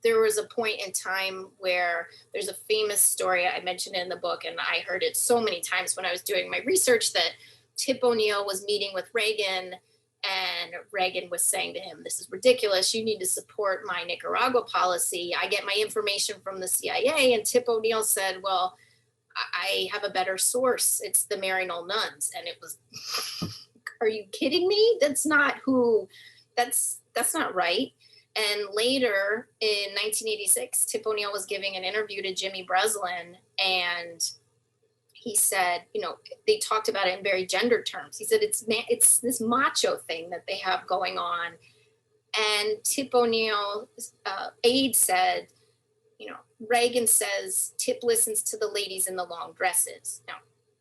There was a point in time where there's a famous story I mentioned in the book, and I heard it so many times when I was doing my research, that Tip O'Neill was meeting with Reagan, and Reagan was saying to him, this is ridiculous. You need to support my Nicaragua policy. I get my information from the CIA. And Tip O'Neill said, well, I have a better source. It's the Maryknoll nuns. And it was, are you kidding me? That's not right. And later in 1986, Tip O'Neill was giving an interview to Jimmy Breslin, and he said, they talked about it in very gender terms. He said, it's this macho thing that they have going on. And Tip O'Neill's aide said, Reagan says Tip listens to the ladies in the long dresses. Now,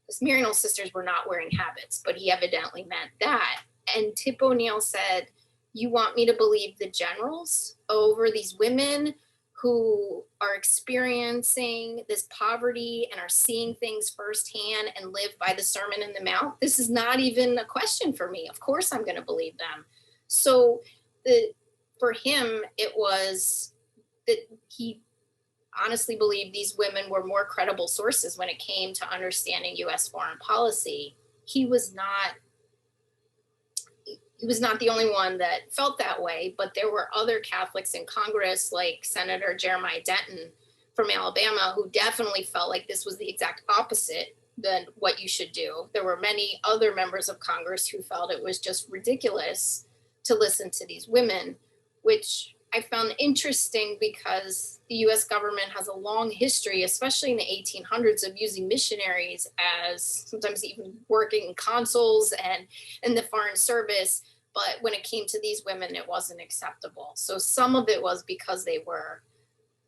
the Maryknoll sisters were not wearing habits, but he evidently meant that. And Tip O'Neill said, you want me to believe the generals over these women who are experiencing this poverty and are seeing things firsthand and live by the Sermon on the Mount? This is not even a question for me. Of course I'm going to believe them. So for him, it was that he honestly believed these women were more credible sources when it came to understanding US foreign policy. He was not the only one that felt that way, but there were other Catholics in Congress, like Senator Jeremiah Denton from Alabama, who definitely felt like this was the exact opposite than what you should do. There were many other members of Congress who felt it was just ridiculous to listen to these women, which I found interesting because the US government has a long history, especially in the 1800s, of using missionaries as sometimes even working consuls and in the foreign service. But when it came to these women, it wasn't acceptable. So some of it was because they were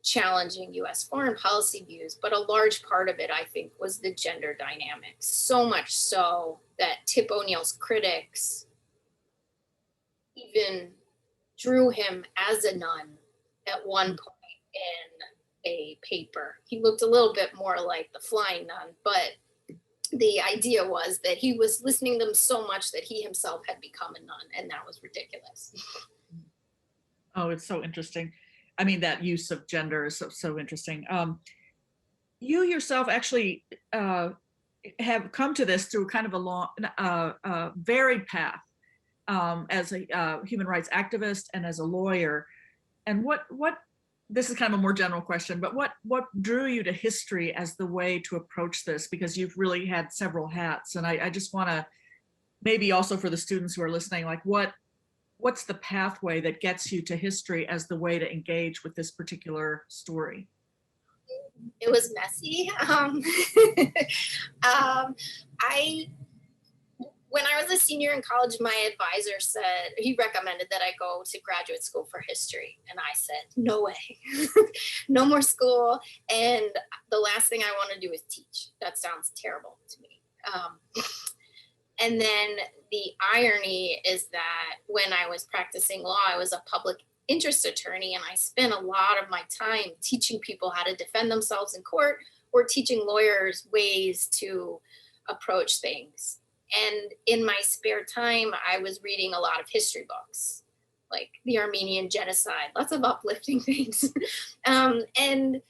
challenging US foreign policy views, but a large part of it, I think, was the gender dynamics. So much so that Tip O'Neill's critics even drew him as a nun at one point in a paper. He looked a little bit more like the Flying Nun, but the idea was that he was listening to them so much that he himself had become a nun, and that was ridiculous. Oh, it's so interesting. I mean, that use of gender is so interesting. You yourself actually have come to this through kind of a long, varied path as a human rights activist and as a lawyer. And what this is kind of a more general question, but what drew you to history as the way to approach this? Because you've really had several hats, and I just want to maybe also for the students who are listening, like what's the pathway that gets you to history as the way to engage with this particular story? It was messy. When I was a senior in college, my advisor said, he recommended that I go to graduate school for history. And I said, no way, no more school. And the last thing I want to do is teach. That sounds terrible to me. And then the irony is that when I was practicing law, I was a public interest attorney, and I spent a lot of my time teaching people how to defend themselves in court or teaching lawyers ways to approach things. And in my spare time, I was reading a lot of history books, like the Armenian genocide, lots of uplifting things. And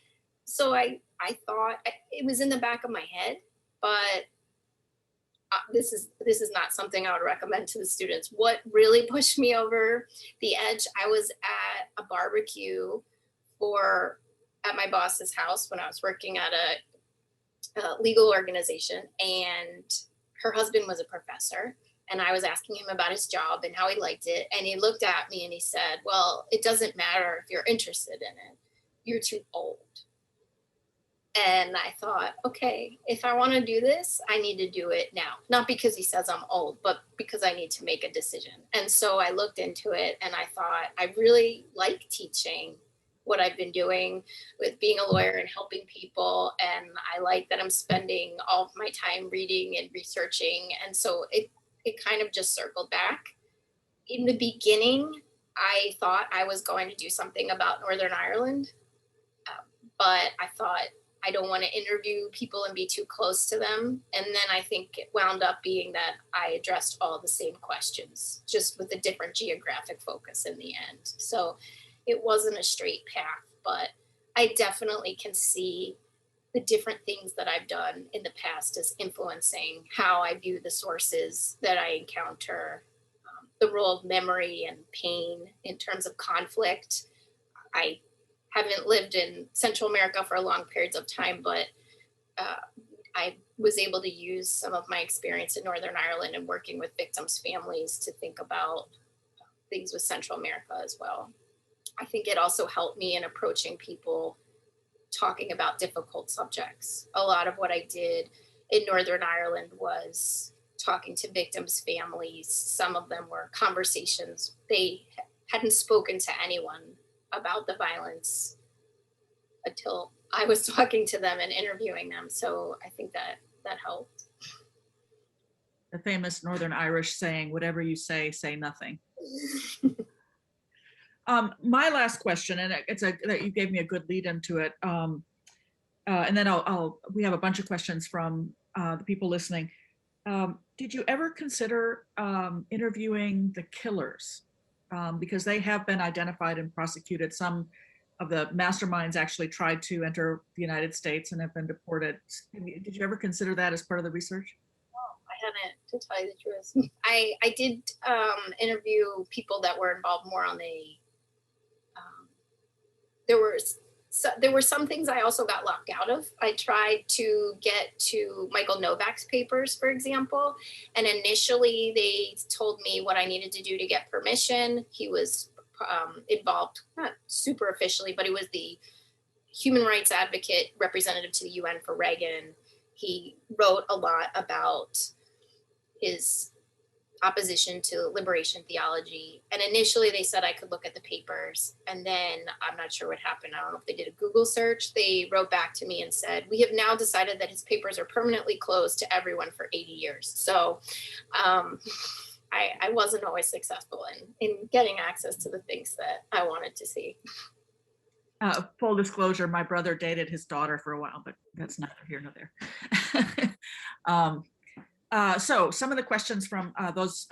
so I thought it was in the back of my head, but this is not something I would recommend to the students. What really pushed me over the edge, I was at a barbecue at my boss's house when I was working at a legal organization, and her husband was a professor, and I was asking him about his job and how he liked it. And he looked at me and he said, well, it doesn't matter if you're interested in it. You're too old. And I thought, okay, if I want to do this, I need to do it now. Not because he says I'm old, but because I need to make a decision. And so I looked into it, and I thought, I really like teaching what I've been doing with being a lawyer and helping people. And I like that I'm spending all of my time reading and researching. And so it kind of just circled back. In the beginning, I thought I was going to do something about Northern Ireland, but I thought, I don't want to interview people and be too close to them. And then I think it wound up being that I addressed all the same questions, just with a different geographic focus in the end. So it wasn't a straight path, but I definitely can see the different things that I've done in the past as influencing how I view the sources that I encounter, the role of memory and pain in terms of conflict. I haven't lived in Central America for long periods of time, but I was able to use some of my experience in Northern Ireland and working with victims' families to think about things with Central America as well. I think it also helped me in approaching people talking about difficult subjects. A lot of what I did in Northern Ireland was talking to victims' families. Some of them were conversations. They hadn't spoken to anyone about the violence until I was talking to them and interviewing them. So I think that helped. The famous Northern Irish saying, whatever you say nothing. My last question, and that you gave me a good lead into it, and then we have a bunch of questions from the people listening. Did you ever consider interviewing the killers? Because they have been identified and prosecuted. Some of the masterminds actually tried to enter the United States and have been deported. Did you ever consider that as part of the research? I haven't, to tell you the truth. I did interview people that were involved more on the, there were some things I also got locked out of. I tried to get to Michael Novak's papers, for example, and initially they told me what I needed to do to get permission. He was involved, not super officially, but he was the human rights advocate representative to the UN for Reagan. He wrote a lot about his opposition to liberation theology. And initially they said I could look at the papers, and then I'm not sure what happened. I don't know if they did a Google search. They wrote back to me and said, we have now decided that his papers are permanently closed to everyone for 80 years. So I wasn't always successful in getting access to the things that I wanted to see. Full disclosure, my brother dated his daughter for a while, but that's neither here nor there. So some of the questions from those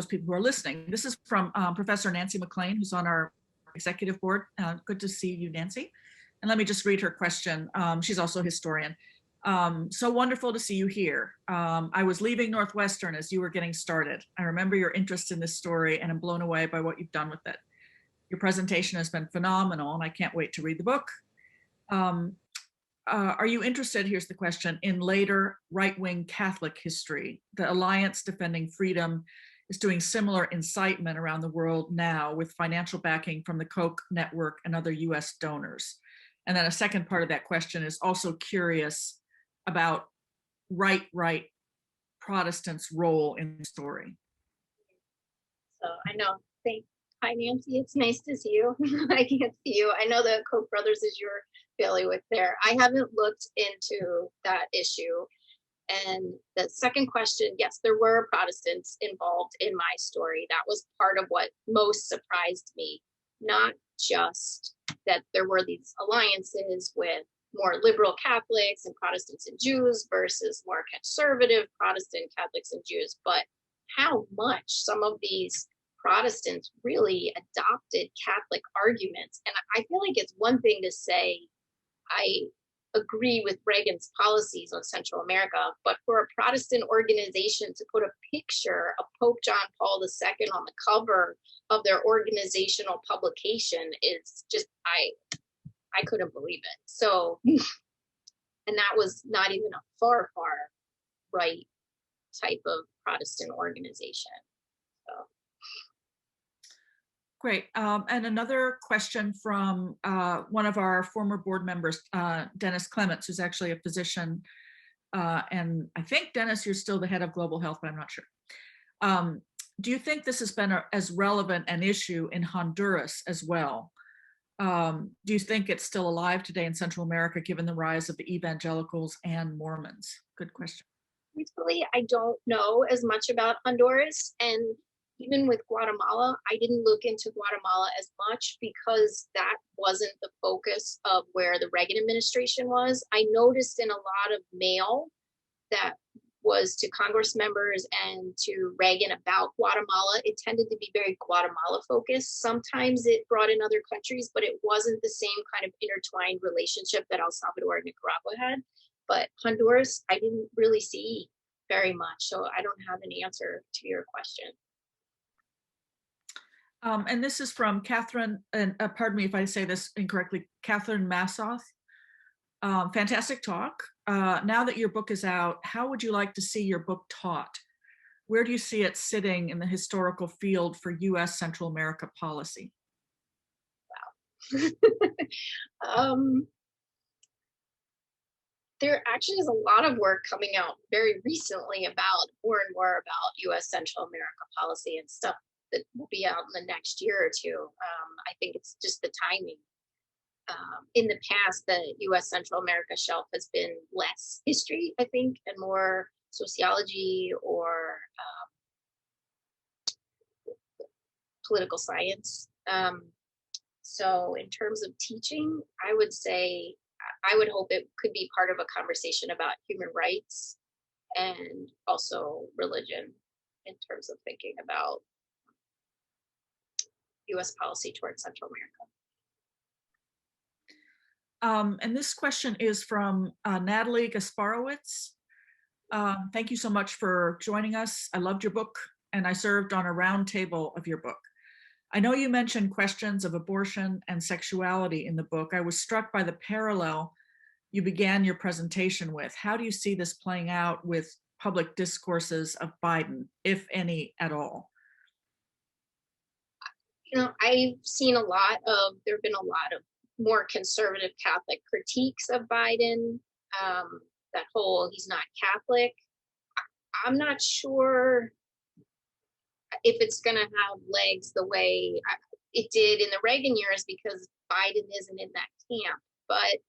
people who are listening. This is from Professor Nancy McLean, who's on our executive board. Good to see you, Nancy. And let me just read her question. She's also a historian. So wonderful to see you here. I was leaving Northwestern as you were getting started. I remember your interest in this story and I'm blown away by what you've done with it. Your presentation has been phenomenal and I can't wait to read the book. Are you interested, here's the question, in later right-wing Catholic history? The Alliance Defending Freedom is doing similar incitement around the world now with financial backing from the Koch network and other US donors. And then a second part of that question is also curious about right Protestants' role in the story. So I know, hi Nancy, it's nice to see you. I can't see you. I know the Koch brothers is your bailiwick there. I haven't looked into that issue. And the second question, yes, there were Protestants involved in my story. That was part of what most surprised me. Not just that there were these alliances with more liberal Catholics and Protestants and Jews versus more conservative Protestant Catholics and Jews, but how much some of these Protestants really adopted Catholic arguments. And I feel like it's one thing to say, I agree with Reagan's policies on Central America, but for a Protestant organization to put a picture of Pope John Paul II on the cover of their organizational publication is just, I couldn't believe it. So, and that was not even a far right type of Protestant organization. So. Great. And another question from one of our former board members, Dennis Clements, who's actually a physician. And I think, Dennis, you're still the head of global health, but I'm not sure. Do you think this has been as relevant an issue in Honduras as well? Do you think it's still alive today in Central America, given the rise of the evangelicals and Mormons? Good question. Truthfully, I don't know as much about Honduras, and even with Guatemala, I didn't look into Guatemala as much because that wasn't the focus of where the Reagan administration was. I noticed in a lot of mail that was to Congress members and to Reagan about Guatemala, it tended to be very Guatemala focused. Sometimes it brought in other countries, but it wasn't the same kind of intertwined relationship that El Salvador and Nicaragua had. But Honduras, I didn't really see very much. So I don't have an answer to your question. And this is from Catherine, and pardon me if I say this incorrectly, Catherine Massoth. Fantastic talk. Now that your book is out, how would you like to see your book taught? Where do you see it sitting in the historical field for US Central America policy? Wow. There actually is a lot of work coming out very recently about more and more about US Central America policy and stuff that will be out in the next year or two. I think it's just the timing. In the past, the US Central America shelf has been less history, I think, and more sociology or political science. So in terms of teaching, I would say, I would hope it could be part of a conversation about human rights and also religion in terms of thinking about US policy towards Central America. And this question is from Natalie Gasparowicz. Thank you so much for joining us. I loved your book and I served on a round table of your book. I know you mentioned questions of abortion and sexuality in the book. I was struck by the parallel you began your presentation with. How do you see this playing out with public discourses of Biden, if any at all? You know, I've seen there have been a lot of more conservative Catholic critiques of Biden, that whole he's not Catholic. I'm not sure if it's going to have legs the way it did in the Reagan years because Biden isn't in that camp. But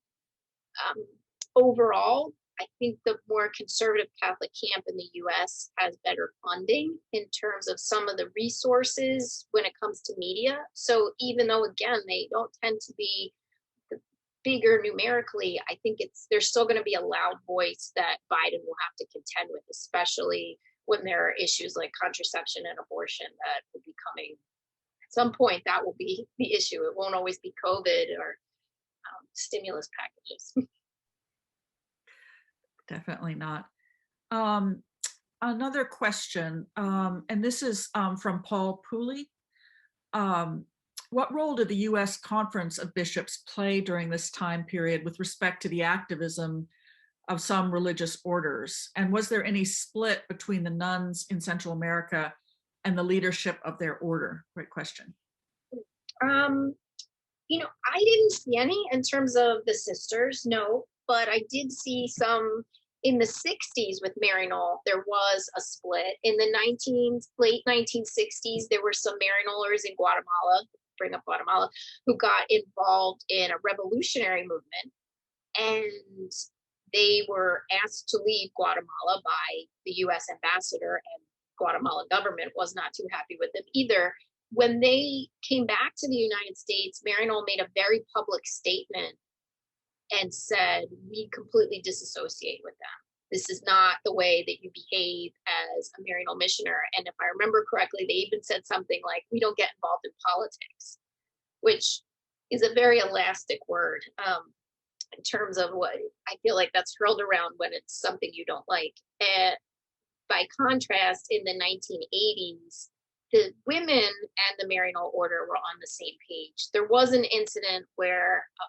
overall, I think the more conservative Catholic camp in the US has better funding in terms of some of the resources when it comes to media. So even though, again, they don't tend to be bigger numerically, I think there's still going to be a loud voice that Biden will have to contend with, especially when there are issues like contraception and abortion that will be coming. At some point, that will be the issue. It won't always be COVID or stimulus packages. Definitely not. Another question, and this is from Paul Pooley. What role did the U.S. Conference of Bishops play during this time period with respect to the activism of some religious orders? And was there any split between the nuns in Central America and the leadership of their order? Great question. I didn't see any in terms of the sisters, no, but I did see some in the 60s with Maryknoll. There was a split. In the late 1960s, there were some Maryknollers in Guatemala, bring up Guatemala, who got involved in a revolutionary movement, and they were asked to leave Guatemala by the US ambassador, and Guatemala government was not too happy with them either. When they came back to the United States, Maryknoll made a very public statement and said, we completely disassociate with them. This is not the way that you behave as a Maryknoll missioner. And if I remember correctly, they even said something like, we don't get involved in politics, which is a very elastic word in terms of what I feel like that's hurled around when it's something you don't like. And by contrast, in the 1980s, the women and the Maryknoll order were on the same page. There was an incident where a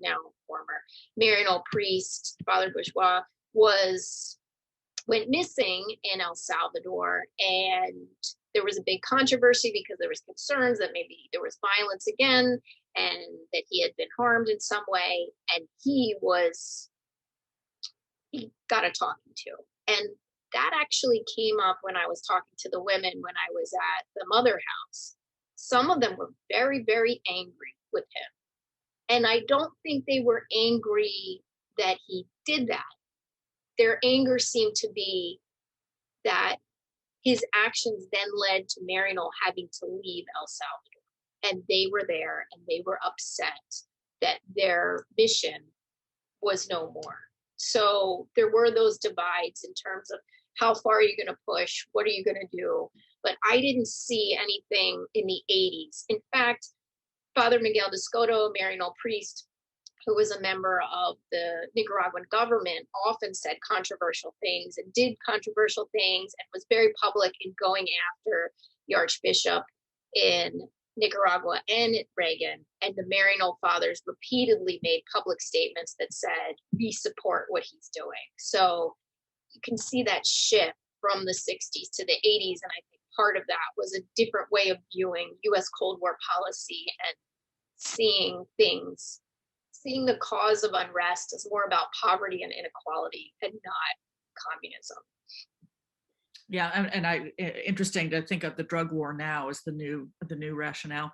now former Maryknoll priest, Father Bourgeois, went missing in El Salvador, and there was a big controversy because there was concerns that maybe there was violence again and that he had been harmed in some way, and he got a talking to. And that actually came up when I was talking to the women when I was at the Mother House. Some of them were very, very angry with him. And I don't think they were angry that he did that. Their anger seemed to be that his actions then led to Maryknoll having to leave El Salvador. And they were there and they were upset that their mission was no more. So there were those divides in terms of how far are you going to push? What are you going to do? But I didn't see anything in the 80s. In fact, Father Miguel de Scoto, Maryknoll priest, who was a member of the Nicaraguan government, often said controversial things and did controversial things and was very public in going after the Archbishop in Nicaragua and Reagan. And the Maryknoll fathers repeatedly made public statements that said, we support what he's doing. So you can see that shift from the 60s to the 80s. And I think part of that was a different way of viewing US Cold War policy and seeing the cause of unrest as more about poverty and inequality and not communism. Yeah, and interesting to think of the drug war now as the new rationale.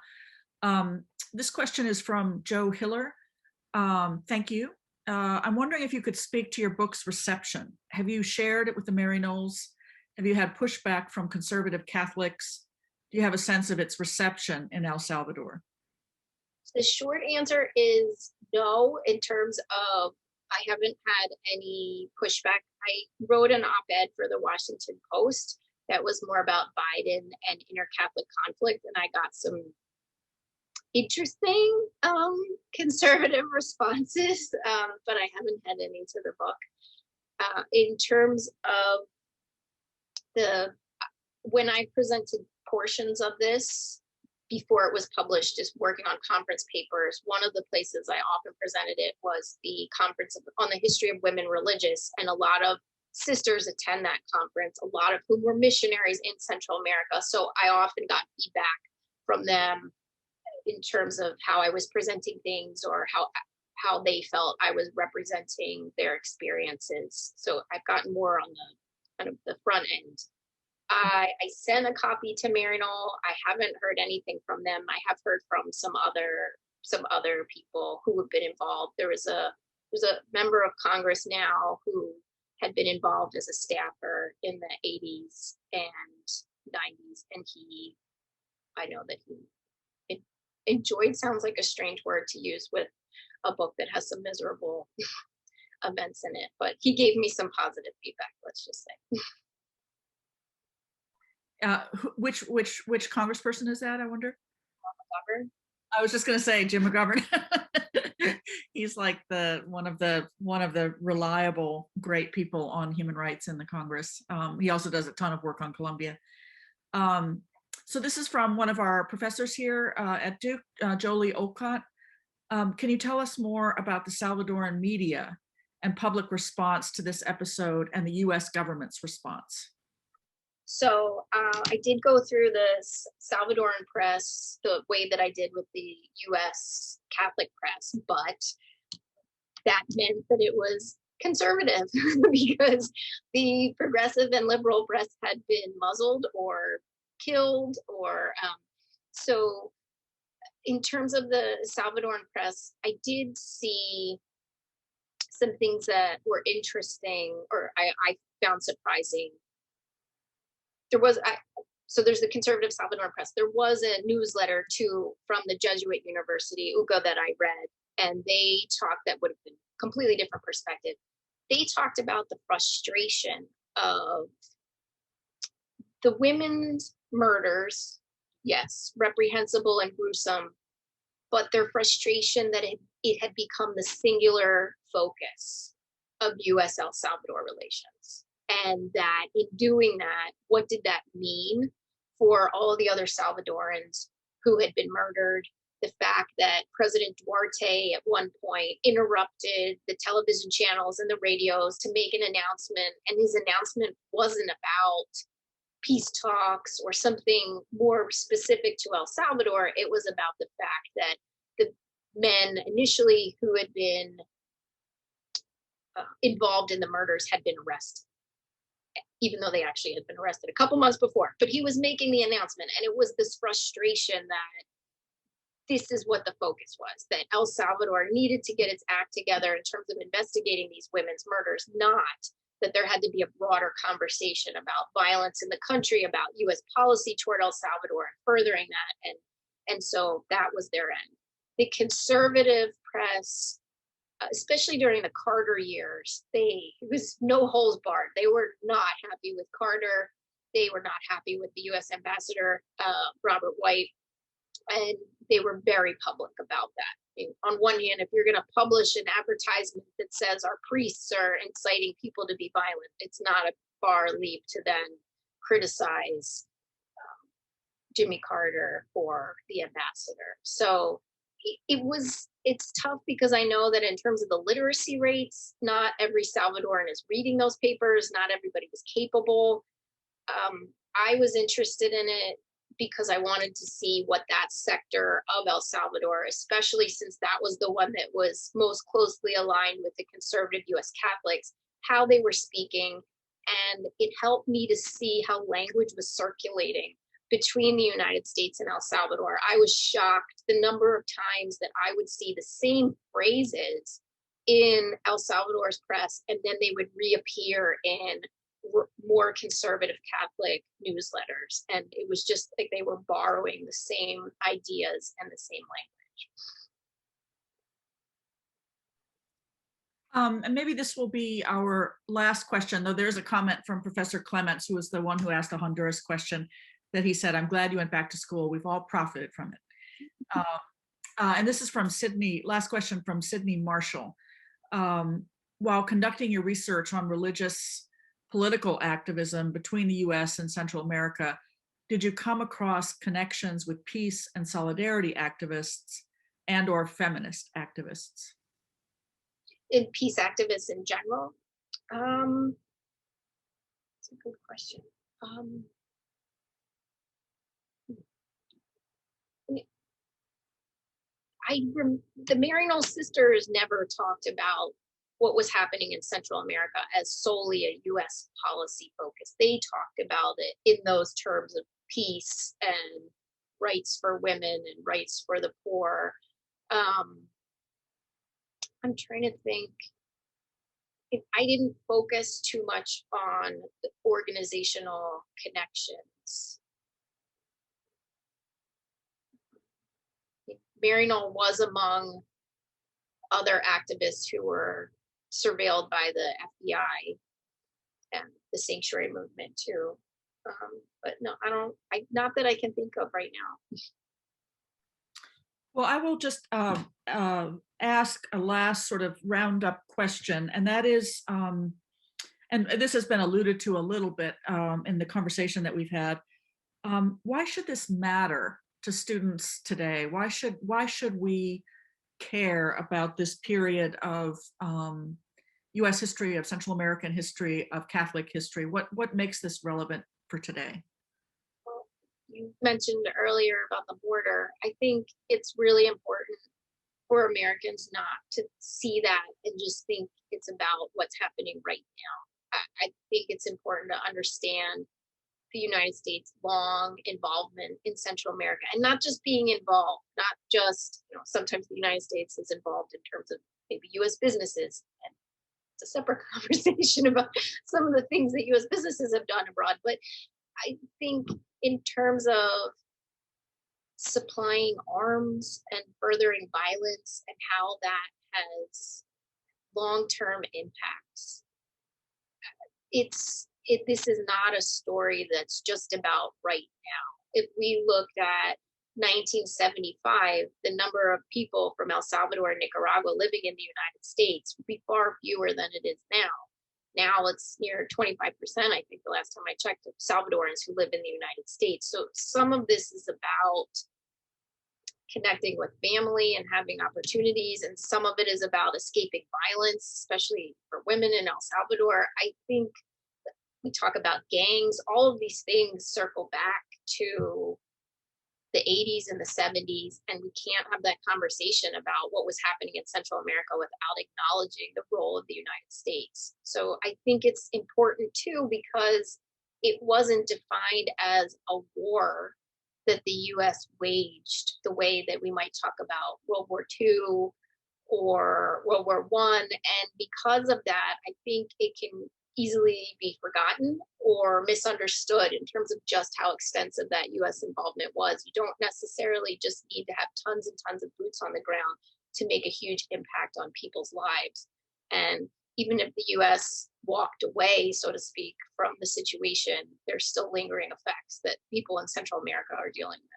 This question is from Joe Hiller. Thank you. I'm wondering if you could speak to your book's reception. Have you shared it with the Maryknolls? Have you had pushback from conservative Catholics? Do you have a sense of its reception in El Salvador? The short answer is no, in terms of I haven't had any pushback. I wrote an op-ed for the Washington Post that was more about Biden and inter-Catholic conflict, and I got some interesting conservative responses, but I haven't had any to the book. In terms of when I presented portions of this before it was published, just working on conference papers, one of the places I often presented it was the conference on the history of women religious, and a lot of sisters attend that conference, a lot of whom were missionaries in Central America. So I often got feedback from them in terms of how I was presenting things or how they felt I was representing their experiences. So I've gotten more on the kind of the front end. I sent a copy to Maryknoll. I haven't heard anything from them. I have heard from some other people who have been involved. There's a member of Congress now who had been involved as a staffer in the 80s and 90s, and I know that he enjoyed, sounds like a strange word to use with a book that has some miserable events in it, but he gave me some positive feedback, let's just say. Which congressperson is that, I wonder? McGovern. I was just going to say Jim McGovern. He's like one of the reliable, great people on human rights in the Congress. He also does a ton of work on Colombia. So this is from one of our professors here at Duke, Jolie Olcott. Can you tell us more about the Salvadoran media and public response to this episode and the U.S. government's response? So I did go through the Salvadoran press the way that I did with the U.S. Catholic press, but that meant that it was conservative because the progressive and liberal press had been muzzled or killed, or so in terms of the Salvadoran press, I did see some things that were interesting, or I found surprising. So there's the conservative Salvadoran press. There was a newsletter from the Jesuit University, UCA, that I read, and they talked, that would have been a completely different perspective. They talked about the frustration of the women's murders, yes, reprehensible and gruesome, but their frustration that it had become the singular focus of U.S. El Salvador relations. And that in doing that, what did that mean for all of the other Salvadorans who had been murdered? The fact that President Duarte at one point interrupted the television channels and the radios to make an announcement, and his announcement wasn't about peace talks or something more specific to El Salvador. It was about the fact that the men initially who had been involved in the murders had been arrested, even though they actually had been arrested a couple months before. But he was making the announcement, and it was this frustration that this is what the focus was, that El Salvador needed to get its act together in terms of investigating these women's murders, not that there had to be a broader conversation about violence in the country, about U.S. policy toward El Salvador and furthering that. And so that was their end. The conservative press, especially during the Carter years, it was no holds barred. They were not happy with Carter. They were not happy with the U.S. ambassador, Robert White, and they were very public about that. I mean, on one hand, if you're going to publish an advertisement that says our priests are inciting people to be violent, it's not a far leap to then criticize Jimmy Carter or the ambassador. So it's tough because I know that in terms of the literacy rates, not every Salvadoran is reading those papers. Not everybody was capable. I was interested in it because I wanted to see what that sector of El Salvador, especially since that was the one that was most closely aligned with the conservative U.S. Catholics, how they were speaking. And it helped me to see how language was circulating between the United States and El Salvador. I was shocked the number of times that I would see the same phrases in El Salvador's press, and then they would reappear in more conservative Catholic newsletters. And it was just like they were borrowing the same ideas and the same language. And maybe this will be our last question, though there's a comment from Professor Clements, who was the one who asked the Honduras question, that he said, "I'm glad you went back to school. We've all profited from it." And this is from Sydney, last question from Sydney Marshall. While conducting your research on religious political activism between the US and Central America, did you come across connections with peace and solidarity activists and or feminist activists? In peace activists in general? That's a good question. The Maryknoll sisters never talked about what was happening in Central America as solely a U.S. policy focus. They talked about it in those terms of peace and rights for women and rights for the poor. I'm trying to think. I didn't focus too much on the organizational connections. Maryknoll was among other activists who were surveilled by the FBI and the sanctuary movement too. But no, not that I can think of right now. Well, I will just ask a last sort of roundup question, and that is, and this has been alluded to a little bit in the conversation that we've had. Why should this matter to students today? Why should we care about this period of U.S. history, of Central American history, of Catholic history? What makes this relevant for today? Well, you mentioned earlier about the border. I think it's really important for Americans not to see that and just think it's about what's happening right now. I think it's important to understand the United States' long involvement in Central America, and not just being involved, not just, sometimes the United States is involved in terms of maybe U.S. businesses, and it's a separate conversation about some of the things that U.S. businesses have done abroad. But I think in terms of supplying arms and furthering violence and how that has long-term impacts, this is not a story that's just about right now. If we looked at 1975, the number of people from El Salvador and Nicaragua living in the United States would be far fewer than it is now. Now it's near 25%, I think the last time I checked, of Salvadorans who live in the United States. So some of this is about connecting with family and having opportunities, and some of it is about escaping violence, especially for women in El Salvador. I think we talk about gangs, all of these things circle back to the 80s and the 70s, and we can't have that conversation about what was happening in Central America without acknowledging the role of the United States. So I think it's important too, because it wasn't defined as a war that the US waged the way that we might talk about World War II or World War I. And because of that, I think it can easily be forgotten or misunderstood in terms of just how extensive that US involvement was. You don't necessarily just need to have tons and tons of boots on the ground to make a huge impact on people's lives. And even if the US walked away, so to speak, from the situation, there's still lingering effects that people in Central America are dealing with.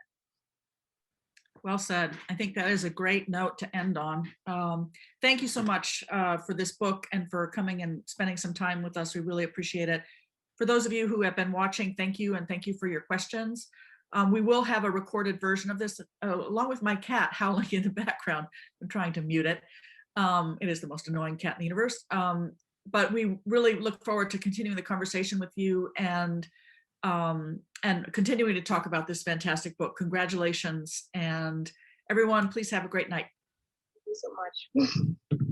Well said. I think that is a great note to end on. Thank you so much for this book and for coming and spending some time with us. We really appreciate it. For those of you who have been watching, thank you, and thank you for your questions. We will have a recorded version of this, along with my cat howling in the background. I'm trying to mute it. It is the most annoying cat in the universe. But we really look forward to continuing the conversation with you and continuing to talk about this fantastic book. Congratulations, and everyone, please have a great night. Thank you so much.